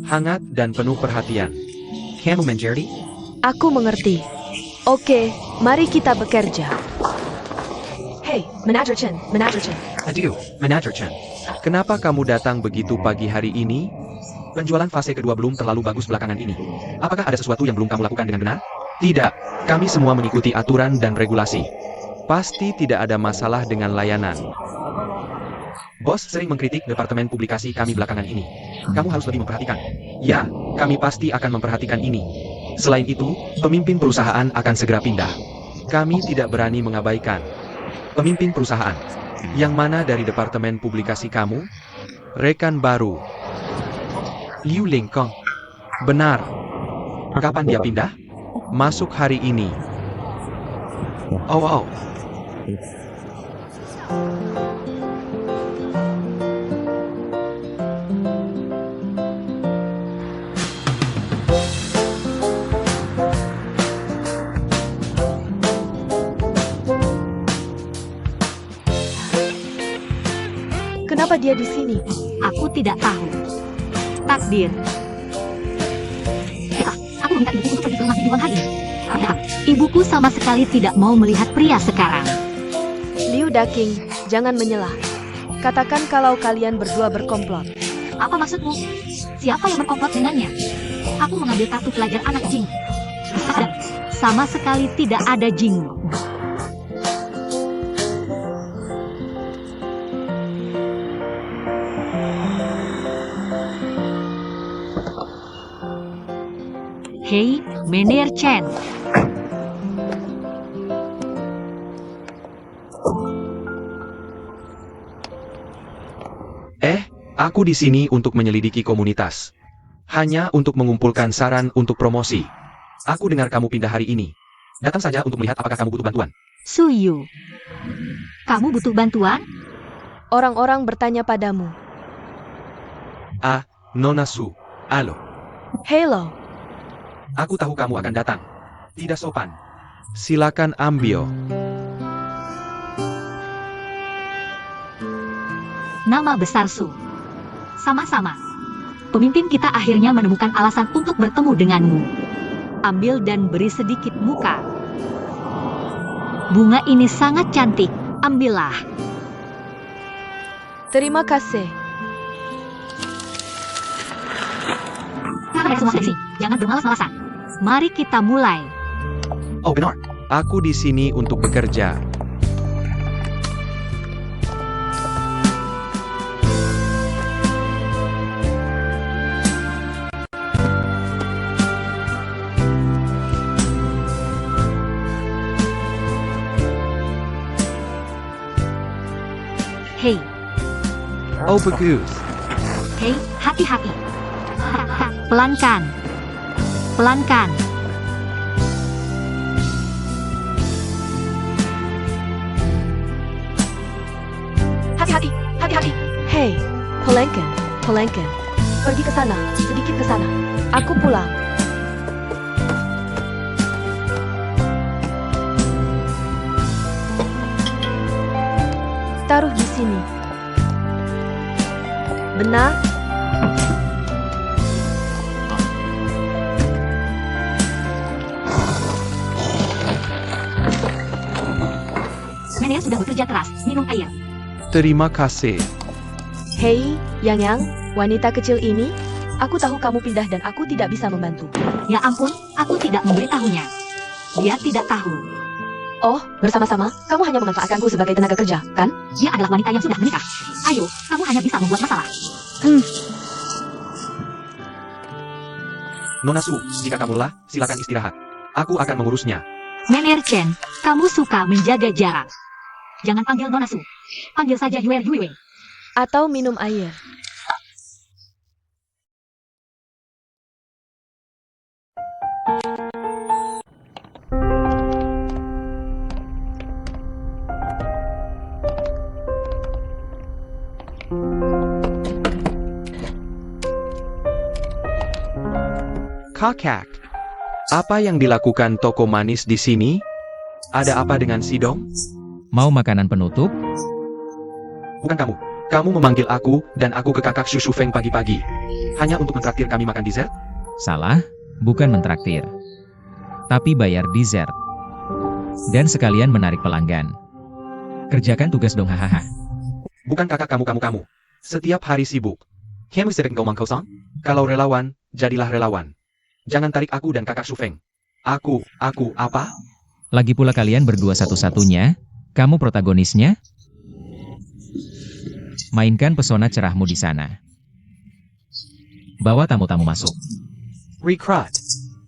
Hangat dan penuh perhatian. Kamu menjadi? Aku mengerti. Oke, mari kita bekerja. Hey, Manager Chen. Aduh, Manager Chen. Kenapa kamu datang begitu pagi hari ini? Penjualan fase kedua belum terlalu bagus belakangan ini. Apakah ada sesuatu yang belum kamu lakukan dengan benar? Tidak, kami semua mengikuti aturan dan regulasi. Pasti tidak ada masalah dengan layanan. Bos sering mengkritik departemen publikasi kami belakangan ini. Kamu harus lebih memperhatikan. Ya, kami pasti akan memperhatikan ini. Selain itu, pemimpin perusahaan akan segera pindah. Kami tidak berani mengabaikan. Pemimpin perusahaan. Yang mana dari departemen publikasi kamu? Rekan baru. Liu Lingkong. Benar. Kapan dia pindah? Masuk hari ini. Oh. Kenapa dia di sini? Aku tidak tahu. Takdir. Aku minta ibuku untuk pergi ke rumah di malam hari ini. Tidak, ibuku sama sekali tidak mau melihat pria sekarang. Liu Daking, jangan menyelah. Katakan kalau kalian berdua berkomplot. Apa maksudmu? Siapa yang berkomplot dengannya? Aku mengambil kartu pelajar anak Jing. Tidak, sama sekali tidak ada Jing. Hei, Mener Chen. Aku di sini untuk menyelidiki komunitas. Hanya untuk mengumpulkan saran untuk promosi. Aku dengar kamu pindah hari ini. Datang saja untuk melihat apakah kamu butuh bantuan. Suyu. Kamu butuh bantuan? Orang-orang bertanya padamu. Nona Su. Halo. Hello. Aku tahu kamu akan datang. Tidak sopan. Silakan ambil. Nama besar Su. Sama-sama. Pemimpin kita akhirnya menemukan alasan untuk bertemu denganmu. Ambil dan beri sedikit muka. Bunga ini sangat cantik. Ambillah. Terima kasih. selesai semua seksi. Jangan bermalas-malasan. Mari kita mulai. Oh benar, aku di sini untuk bekerja. Hei, Oh bagus. hei, hati-hati. Pelankan. Pelankan. Hati-hati, hati-hati. Hei, pelankan, pelankan. Pergi ke sana, sedikit ke sana. Aku pulang. Taruh di sini. Benar? Nenek sudah bekerja keras. Minum air. Terima kasih. Hei, Yang, wanita kecil ini, aku tahu kamu pindah dan aku tidak bisa membantu. Ya ampun, aku tidak memberitahunya. Dia tidak tahu. Oh, bersama-sama, kamu hanya memanfaatkanku sebagai tenaga kerja, kan? Dia adalah wanita yang sudah menikah. Ayo, kamu hanya bisa membuat masalah. Nona Su, jika kamu lelah, silakan istirahat. Aku akan mengurusnya. Nenek Chen, kamu suka menjaga jarak. Jangan panggil Nona Su. Panggil saja Yue Yue. Atau minum air. Kakak, apa yang dilakukan toko manis di sini? Ada apa dengan Sidong? Mau makanan penutup? Bukan kamu. Kamu memanggil aku dan aku ke kakak Shushu Feng pagi-pagi. Hanya untuk mentraktir kami makan dessert? Salah, bukan mentraktir. Tapi bayar dessert. Dan sekalian menarik pelanggan. Kerjakan tugas dong hahaha. Bukan kakak kamu. Setiap hari sibuk. Kamu sering ngomong kosong? Kalau relawan, jadilah relawan. Jangan tarik aku dan kakak Shufeng. Aku, apa? Lagi pula kalian berdua satu-satunya, kamu protagonisnya? Mainkan pesona cerahmu di sana. Bawa tamu-tamu masuk. Recruit.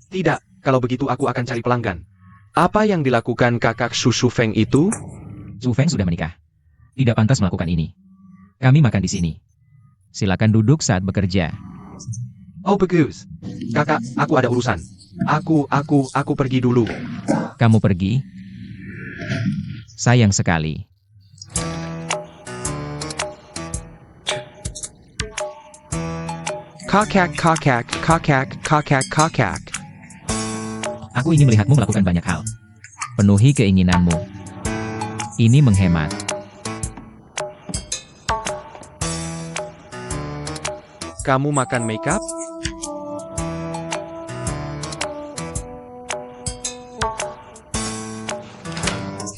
Tidak, kalau begitu aku akan cari pelanggan. Apa yang dilakukan kakak Shushu Feng itu? Zhu Feng sudah menikah. Tidak pantas melakukan ini. Kami makan di sini. Silakan duduk saat bekerja. Oh bagus. Kakak, aku ada urusan. Aku pergi dulu. Kamu pergi? Sayang sekali. Kakak. Aku ingin melihatmu melakukan banyak hal. Penuhi keinginanmu. Ini menghemat. Kamu makan makeup?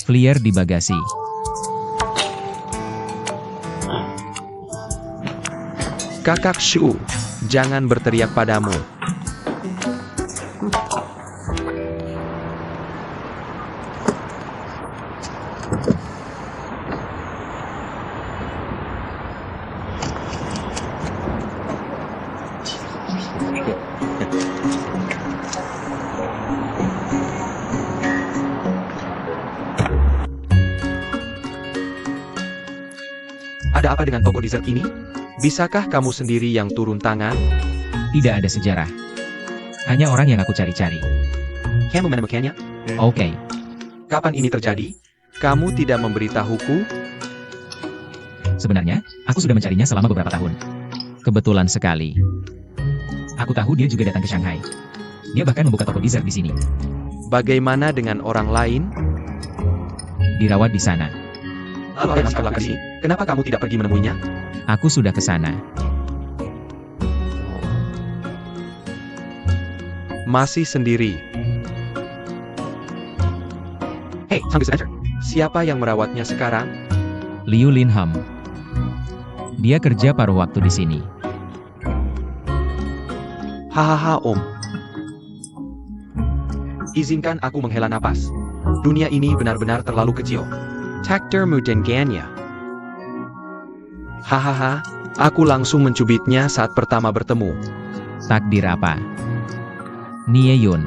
Flyer di bagasi. Kakak Shu, jangan berteriak padamu. Ada apa dengan toko dessert ini? Bisakah kamu sendiri yang turun tangan? Tidak ada sejarah. Hanya orang yang aku cari-cari. Kamu menemukannya? Oke. Kapan ini terjadi? Kamu tidak memberitahuku? Sebenarnya, aku sudah mencarinya selama beberapa tahun. Kebetulan sekali. Aku tahu dia juga datang ke Shanghai. Dia bahkan membuka toko dessert di sini. Bagaimana dengan orang lain? Dirawat di sana. Lalu masih lokasi. Kenapa kamu tidak pergi menemuinya? Aku sudah ke sana. Masih sendiri. Hey, Sang Dispenser. Siapa yang merawatnya sekarang? Liu Linham. Dia kerja paruh waktu di sini. Hahaha Om. Izinkan aku menghela napas. Dunia ini benar-benar terlalu kecil. Takdirmu dengannya. Hahaha, aku langsung mencubitnya saat pertama bertemu. Takdir apa? Nieyun.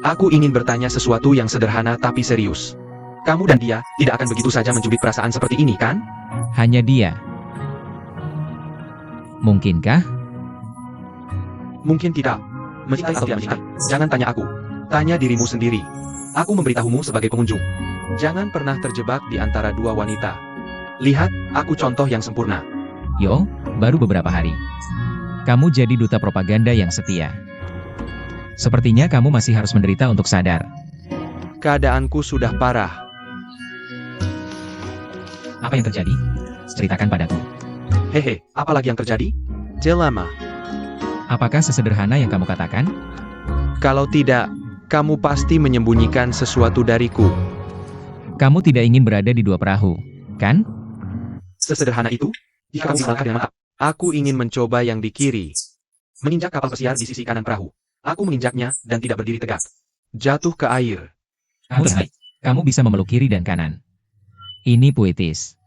Aku ingin bertanya sesuatu yang sederhana tapi serius. Kamu dan dia tidak akan begitu saja mencubit perasaan seperti ini, kan? Hanya dia. Mungkinkah? Mungkin tidak. Mencintai atau tidak mencintai, jangan tanya aku. Tanya dirimu sendiri. Aku memberitahumu sebagai pengunjung. Jangan pernah terjebak di antara dua wanita. Lihat, aku contoh yang sempurna. Yo, baru beberapa hari. Kamu jadi duta propaganda yang setia. Sepertinya kamu masih harus menderita untuk sadar. Keadaanku sudah parah. Apa yang terjadi? Ceritakan padaku. Hehe, apa lagi yang terjadi? Dilema. Apakah sesederhana yang kamu katakan? Kalau tidak, kamu pasti menyembunyikan sesuatu dariku. Kamu tidak ingin berada di dua perahu, kan? Sesederhana itu? Jika kamu bisa melangkah dengan mantap, aku ingin mencoba yang di kiri. Menginjak kapal pesiar di sisi kanan perahu. Aku menginjaknya dan tidak berdiri tegak. Jatuh ke air. Kamu baik. Kamu bisa memeluk kiri dan kanan. Ini puitis.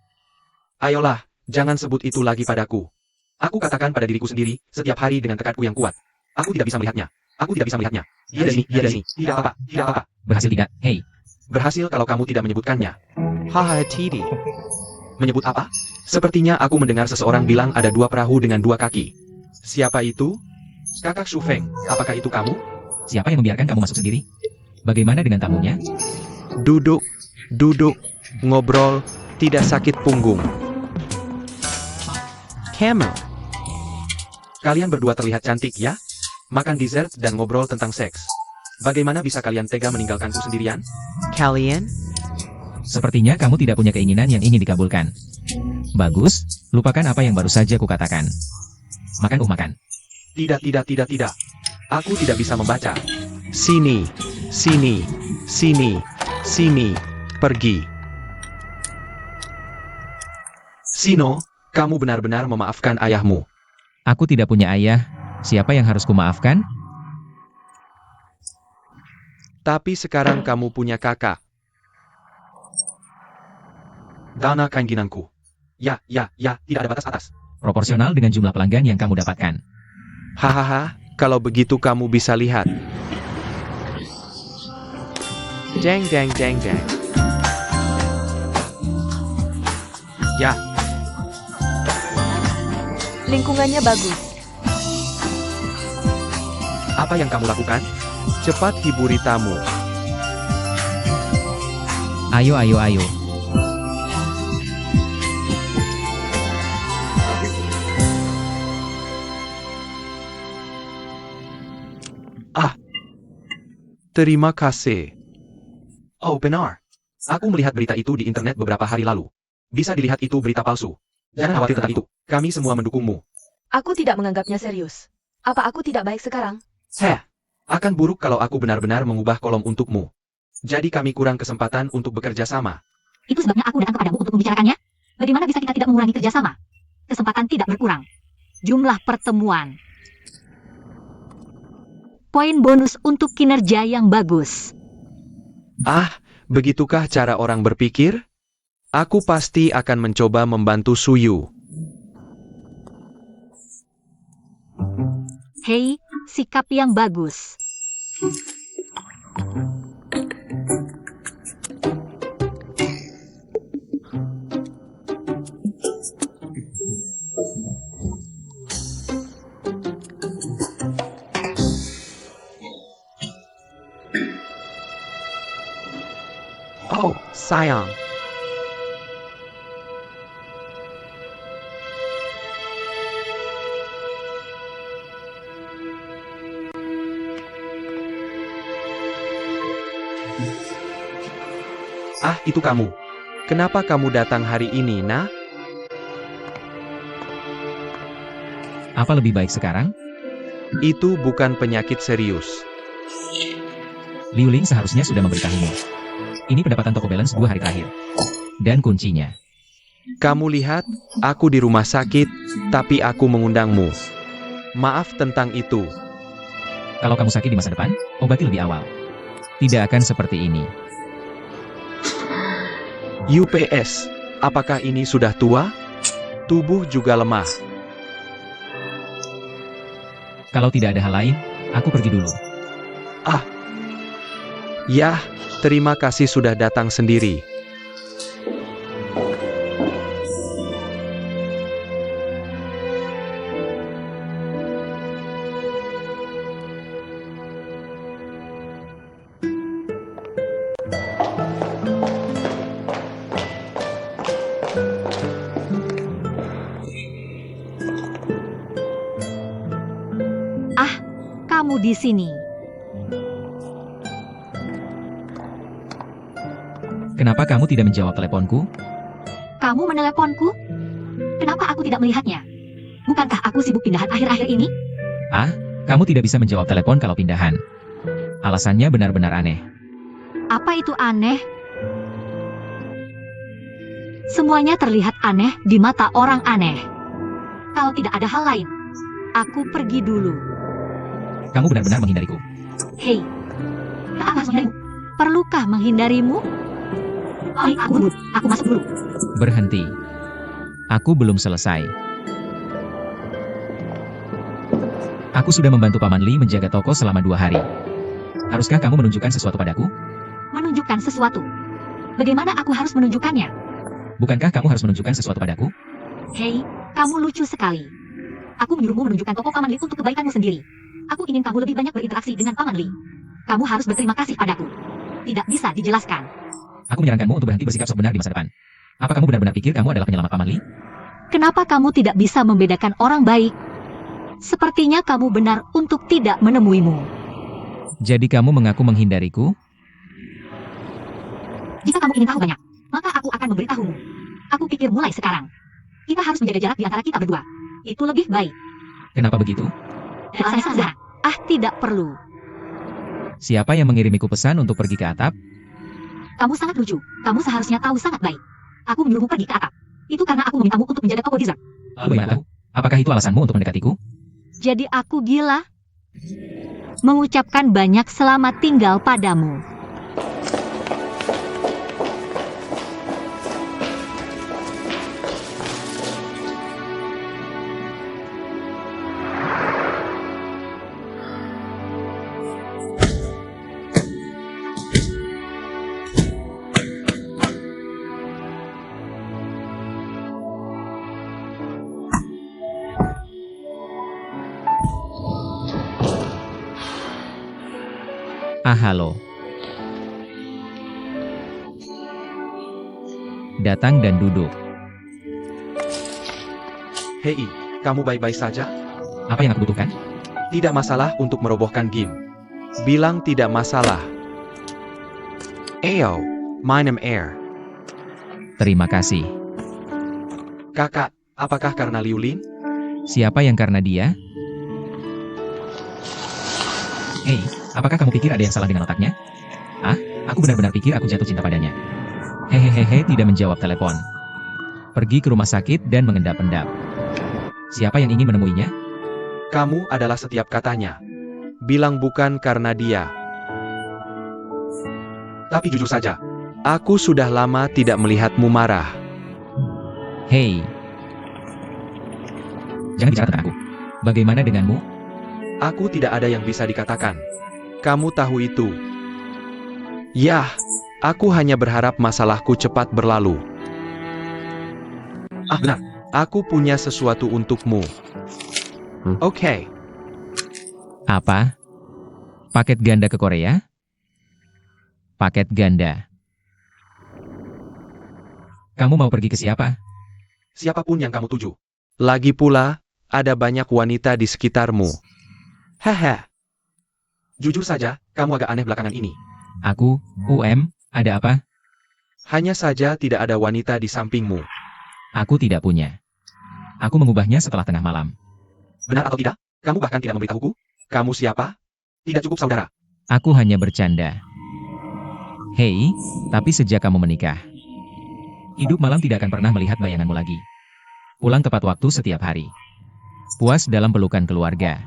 Ayolah, jangan sebut itu lagi padaku. Aku katakan pada diriku sendiri, setiap hari dengan tekadku yang kuat. Aku tidak bisa melihatnya. Aku tidak bisa melihatnya. Dia di sini, dia di sini. Tidak apa-apa, tidak apa-apa. Berhasil tidak? Hei, Berhasil kalau kamu tidak menyebutkannya. Haha, Tidi. Menyebut apa? Sepertinya aku mendengar seseorang bilang ada dua perahu dengan dua kaki. Siapa itu? Kakak Shufeng, apakah itu kamu? siapa yang membiarkan kamu masuk sendiri? Bagaimana dengan tamunya? Duduk, ngobrol, tidak sakit punggung. Camel. Kalian berdua terlihat cantik ya? Makan dessert dan ngobrol tentang seks. Bagaimana bisa kalian tega meninggalkanku sendirian? Kalian? Sepertinya kamu tidak punya keinginan yang ingin dikabulkan. Bagus, lupakan apa yang baru saja kukatakan. Makan, makan. Tidak. Aku tidak bisa membaca. Sini, pergi. Sino, kamu benar-benar memaafkan ayahmu. Aku tidak punya ayah, siapa yang harus kumaafkan? Tapi sekarang kamu punya kakak. Dana keinginanku. Ya, tidak ada batas atas. Proporsional dengan jumlah pelanggan yang kamu dapatkan. Hahaha, kalau begitu kamu bisa lihat. Dang. Ya, Lingkungannya bagus. apa yang kamu lakukan? Cepat hiburi tamu. Ayo. Terima kasih. Oh benar. Aku melihat berita itu di internet beberapa hari lalu. Bisa dilihat itu berita palsu. Jangan khawatir tentang itu. Kami semua mendukungmu. Aku tidak menganggapnya serius. Apa aku tidak baik sekarang? Akan buruk kalau aku benar-benar mengubah kolom untukmu. Jadi kami kurang kesempatan untuk bekerja sama. Itu sebabnya aku datang kepadamu untuk membicarakannya. Bagaimana bisa kita tidak mengurangi kerjasama? Kesempatan tidak berkurang. Jumlah pertemuan. Poin bonus untuk kinerja yang bagus. Begitukah cara orang berpikir? Aku pasti akan mencoba membantu Suyu. Hei, sikap yang bagus. Oh, sayang. Itu kamu. Kenapa kamu datang hari ini, nah? Apa lebih baik sekarang? Itu bukan penyakit serius. Liu Ling seharusnya sudah memberitahumu. Ini pendapatan toko balance 2 hari terakhir. Dan kuncinya. Kamu lihat, aku di rumah sakit, tapi aku mengundangmu. Maaf tentang itu. Kalau kamu sakit di masa depan, obati lebih awal. Tidak akan seperti ini. UPS, apakah ini sudah tua? Tubuh juga lemah. Kalau tidak ada hal lain, aku pergi dulu. Yah, terima kasih sudah datang sendiri. Kamu di sini. Kenapa kamu tidak menjawab teleponku? Kamu meneleponku? Kenapa aku tidak melihatnya? Bukankah aku sibuk pindahan akhir-akhir ini? Kamu tidak bisa menjawab telepon kalau pindahan. Alasannya benar-benar aneh. Apa itu aneh? Semuanya terlihat aneh di mata orang aneh. Kalau tidak ada hal lain, aku pergi dulu. Kamu benar-benar menghindariku. Hei, apa harus menghindarimu? Perlukah menghindarimu? Hei, aku masuk dulu. Berhenti. Aku belum selesai. Aku sudah membantu Paman Lee menjaga toko selama 2 hari. Haruskah kamu menunjukkan sesuatu padaku? Menunjukkan sesuatu. Bagaimana aku harus menunjukkannya? Bukankah kamu harus menunjukkan sesuatu padaku? Hei, kamu lucu sekali. Aku menyuruhmu menunjukkan toko Paman Lee untuk kebaikanmu sendiri. Aku ingin kamu lebih banyak berinteraksi dengan Paman Lee. Kamu harus berterima kasih padaku. Tidak bisa dijelaskan. Aku menyarankanmu untuk berhenti bersikap sok benar di masa depan. Apa kamu benar-benar pikir kamu adalah penyelamat Paman Lee? Kenapa kamu tidak bisa membedakan orang baik? Sepertinya kamu benar untuk tidak menemuimu. Jadi kamu mengaku menghindariku? Jika kamu ingin tahu banyak, maka aku akan memberitahumu. Aku pikir mulai sekarang, kita harus menjaga jarak di antara kita berdua. Itu lebih baik. Kenapa begitu? Alasannya sederhana. Tidak perlu. Siapa yang mengirimiku pesan untuk pergi ke atap? Kamu sangat lucu. Kamu seharusnya tahu sangat baik. Aku menyuruhmu pergi ke atap. Itu karena aku memintamu untuk menjaga toko dessert. Bagaimana tahu? Apakah itu alasanmu untuk mendekatiku? Jadi aku gila? Mengucapkan banyak selamat tinggal padamu. Halo. Datang dan duduk. Hei, kamu baik-baik saja? Apa yang aku butuhkan? Tidak masalah untuk merobohkan game. Bilang tidak masalah. Ayo, mainem air. Terima kasih. Kakak, apakah karena Liu Lin? Siapa yang karena dia? Hei, apakah kamu pikir ada yang salah dengan otaknya? Aku benar-benar pikir aku jatuh cinta padanya. Hehehe, tidak menjawab telepon. Pergi ke rumah sakit dan mengendap-endap. Siapa yang ingin menemuinya? Kamu adalah setiap katanya. Bilang bukan karena dia. Tapi jujur saja, aku sudah lama tidak melihatmu marah. Hei. Jangan bicara tentang aku. Bagaimana denganmu? Aku tidak ada yang bisa dikatakan. Kamu tahu itu. Yah, aku hanya berharap masalahku cepat berlalu. Benar. Aku punya sesuatu untukmu. Oke. Apa? Paket ganda ke Korea? Paket ganda. Kamu mau pergi ke siapa? Siapapun yang kamu tuju. Lagi pula, ada banyak wanita di sekitarmu. Haha. Jujur saja, kamu agak aneh belakangan ini. Aku, ada apa? Hanya saja tidak ada wanita di sampingmu. Aku tidak punya. Aku mengubahnya setelah tengah malam. Benar atau tidak? Kamu bahkan tidak memberitahuku. Kamu siapa? Tidak cukup saudara. Aku hanya bercanda. Hei, tapi sejak kamu menikah, hidup malam tidak akan pernah melihat bayanganmu lagi. Pulang tepat waktu setiap hari. puas dalam pelukan keluarga.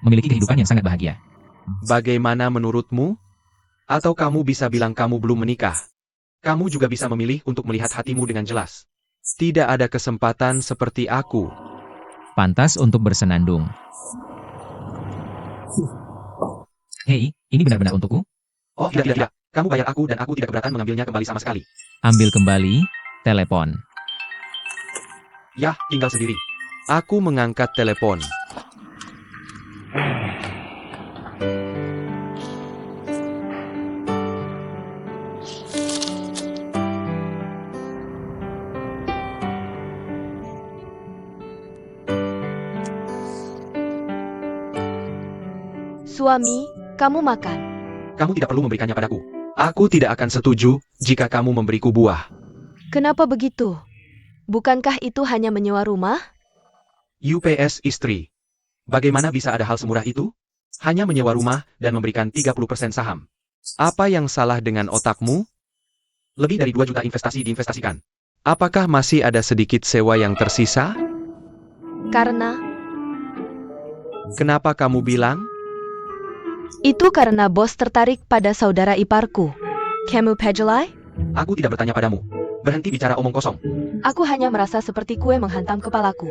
Memiliki kehidupan yang sangat bahagia. Bagaimana menurutmu? Atau kamu bisa bilang kamu belum menikah? Kamu juga bisa memilih untuk melihat hatimu dengan jelas. Tidak ada kesempatan seperti aku. Pantas untuk bersenandung. Hei, ini benar-benar untukku? Oh, tidak. Kamu bayar aku dan aku tidak keberatan mengambilnya kembali sama sekali. Ambil kembali, telepon. Yah, tinggal sendiri. Aku mengangkat telepon. Suami, kamu makan. Kamu tidak perlu memberikannya padaku. Aku tidak akan setuju jika kamu memberiku buah. Kenapa begitu? Bukankah itu hanya menyewa rumah? UPS istri. Bagaimana bisa ada hal semurah itu? Hanya menyewa rumah dan memberikan 30% saham. Apa yang salah dengan otakmu? Lebih dari 2 juta investasi diinvestasikan. Apakah masih ada sedikit sewa yang tersisa? Karena Kenapa kamu bilang? itu karena bos tertarik pada saudara iparku. Kamu pejelai? Aku tidak bertanya padamu. Berhenti bicara omong kosong. Aku hanya merasa seperti kue menghantam kepalaku.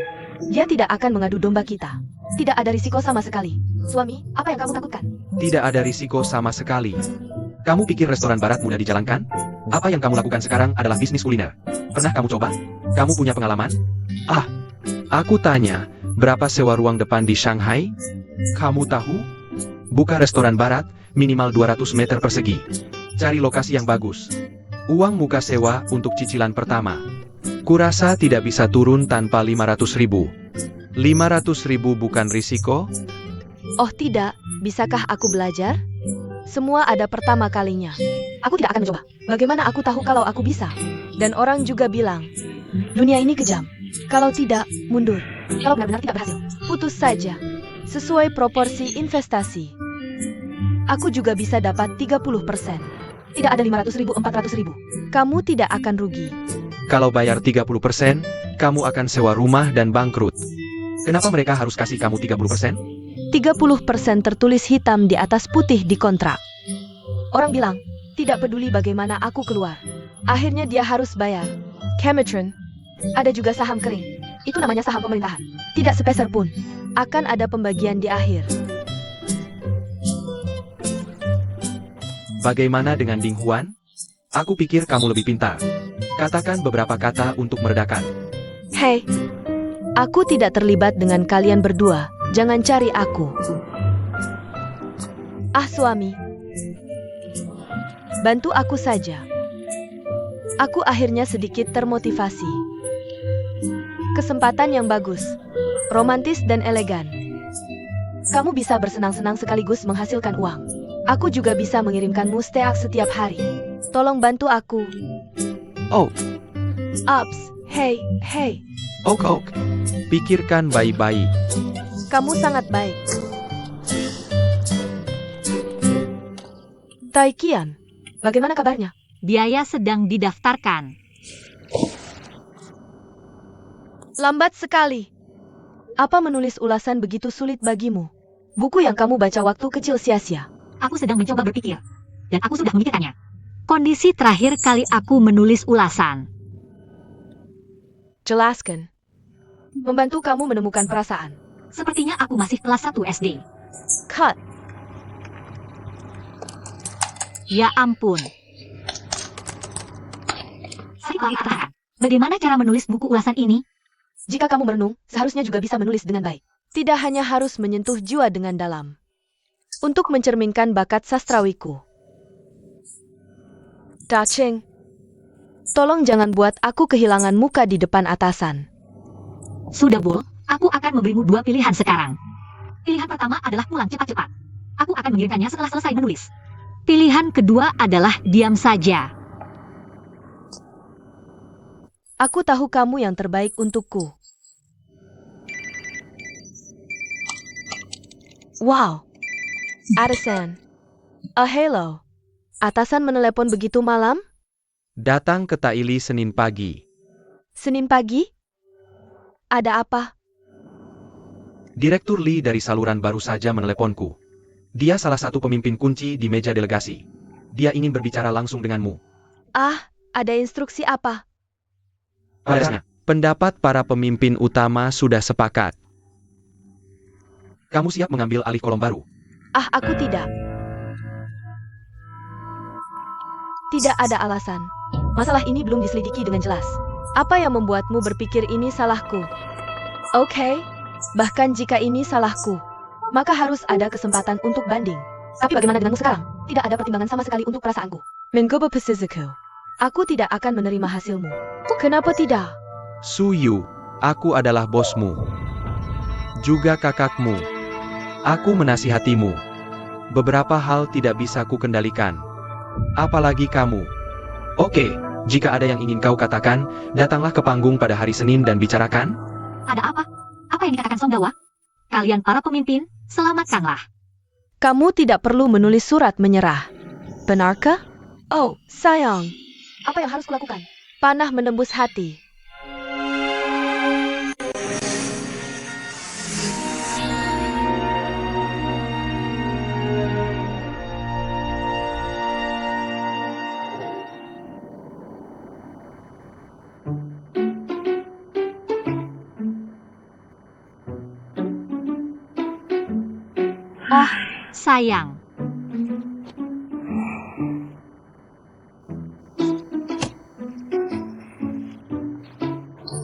Dia tidak akan mengadu domba kita. Tidak ada risiko sama sekali. Suami, apa yang kamu takutkan? Tidak ada risiko sama sekali. Kamu pikir restoran barat mudah dijalankan? Apa yang kamu lakukan sekarang adalah bisnis kuliner. Pernah kamu coba? Kamu punya pengalaman? Ah, aku tanya, berapa sewa ruang depan di Shanghai? Kamu tahu? Buka restoran barat, minimal 200 meter persegi. Cari lokasi yang bagus. Uang muka sewa untuk cicilan pertama. Kurasa tidak bisa turun tanpa 500 ribu. 500 ribu bukan risiko? Oh tidak, bisakah aku belajar? Semua ada pertama kalinya. Aku tidak akan mencoba. Bagaimana aku tahu kalau aku bisa? Dan orang juga bilang, dunia ini kejam. Kalau tidak, mundur. Kalau benar-benar tidak berhasil, putus saja. Sesuai proporsi investasi. Aku juga bisa dapat 30%. Tidak ada 500 ribu, 400 ribu. Kamu tidak akan rugi. Kalau bayar 30%, kamu akan sewa rumah dan bangkrut. Kenapa mereka harus kasih kamu 30%? 30% tertulis hitam di atas putih di kontrak. Orang bilang, tidak peduli bagaimana aku keluar. Akhirnya dia harus bayar. Chemetron. Ada juga saham kering. Itu namanya saham pemerintahan. Tidak sepeser pun. Akan ada pembagian di akhir. Bagaimana dengan Ding Huan? Aku pikir kamu lebih pintar. Katakan beberapa kata untuk meredakan. Hei, aku tidak terlibat dengan kalian berdua. Jangan cari aku. Ah suami, bantu aku saja. Aku akhirnya sedikit termotivasi. Kesempatan yang bagus, romantis dan elegan. Kamu bisa bersenang-senang sekaligus menghasilkan uang. Aku juga bisa mengirimkanmu steak setiap hari. Tolong bantu aku. Oh, Ups, hey. ok. Pikirkan baik-baik. Kamu sangat baik. Taikian, bagaimana kabarnya? Biaya sedang didaftarkan. Lambat sekali. Apa menulis ulasan begitu sulit bagimu? Buku yang kamu baca waktu kecil sia-sia. Aku sedang mencoba berpikir. Dan aku sudah memikirkannya. Kondisi terakhir kali aku menulis ulasan. Jelaskan. Membantu kamu menemukan perasaan. Sepertinya aku masih kelas 1 SD. Cut. Ya ampun. Saya lagi katakan, bagaimana cara menulis buku ulasan ini? Jika kamu merenung, seharusnya juga bisa menulis dengan baik. Tidak hanya harus menyentuh jiwa dengan dalam. Untuk mencerminkan bakat sastrawiku. Dacheng, tolong jangan buat aku kehilangan muka di depan atasan. Sudah, Bull. Aku akan memberimu 2 pilihan sekarang. Pilihan pertama adalah pulang cepat-cepat. Aku akan mengirimkannya setelah selesai menulis. Pilihan kedua adalah diam saja. Aku tahu kamu yang terbaik untukku. Wow. Atasan. Hello. Atasan menelepon begitu malam? Datang ke Taili Senin pagi. Senin pagi? Ada apa? Direktur Lee dari saluran baru saja meneleponku. Dia salah satu pemimpin kunci di meja delegasi. Dia ingin berbicara langsung denganmu. Ah, ada instruksi apa? Padanya, pendapat para pemimpin utama sudah sepakat. Kamu siap mengambil alih kolom baru? Ah, aku tidak. Tidak ada alasan. Masalah ini belum diselidiki dengan jelas. Apa yang membuatmu berpikir ini salahku? Oke, bahkan jika ini salahku, maka harus ada kesempatan untuk banding. Tapi bagaimana denganmu sekarang? Tidak ada pertimbangan sama sekali untuk perasaanku. Mencoba pesisiku. Aku tidak akan menerima hasilmu. Kenapa tidak? Suyu, aku adalah bosmu. Juga kakakmu. Aku menasihatimu. Beberapa hal tidak bisa kukendalikan. Apalagi kamu. Oke, jika ada yang ingin kau katakan, datanglah ke panggung pada hari Senin dan bicarakan. Ada apa? Apa yang dikatakan Songdawa? Kalian para pemimpin, selamatkanlah. Kamu tidak perlu menulis surat menyerah. Benarkah? Oh, sayang. Apa yang harus kulakukan? Panah menembus hati. Oh, sayang.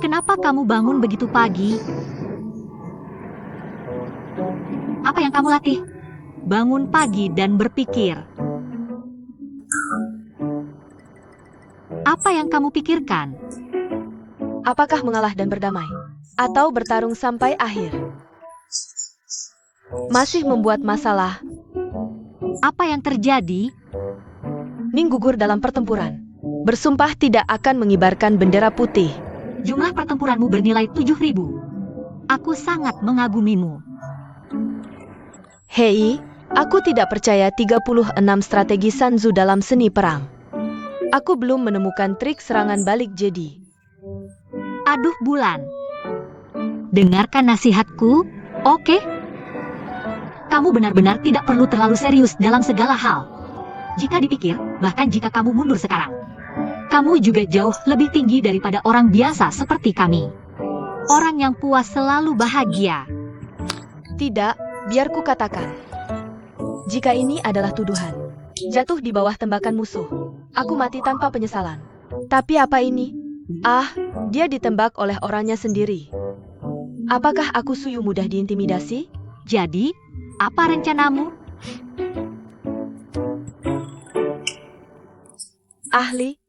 Kenapa kamu bangun begitu pagi? Apa yang kamu latih? Bangun pagi dan berpikir. Apa yang kamu pikirkan? Apakah mengalah dan berdamai? Atau bertarung sampai akhir? Masih membuat masalah? Apa yang terjadi? Ning gugur dalam pertempuran. Bersumpah tidak akan mengibarkan bendera putih. Jumlah pertempuranmu bernilai 7.000. Aku sangat mengagumimu. Hei, aku tidak percaya 36 strategi Sanzu dalam seni perang. Aku belum menemukan trik serangan balik Jedi. Aduh bulan. Dengarkan nasihatku, oke? Kamu benar-benar tidak perlu terlalu serius dalam segala hal. Jika dipikir, bahkan jika kamu mundur sekarang, kamu juga jauh lebih tinggi daripada orang biasa seperti kami. Orang yang puas selalu bahagia. Tidak, biar ku katakan. Jika ini adalah tuduhan, jatuh di bawah tembakan musuh, aku mati tanpa penyesalan. Tapi apa ini? Ah, dia ditembak oleh orangnya sendiri. Apakah aku Suyu mudah diintimidasi? Jadi, apa rencanamu? Ahli,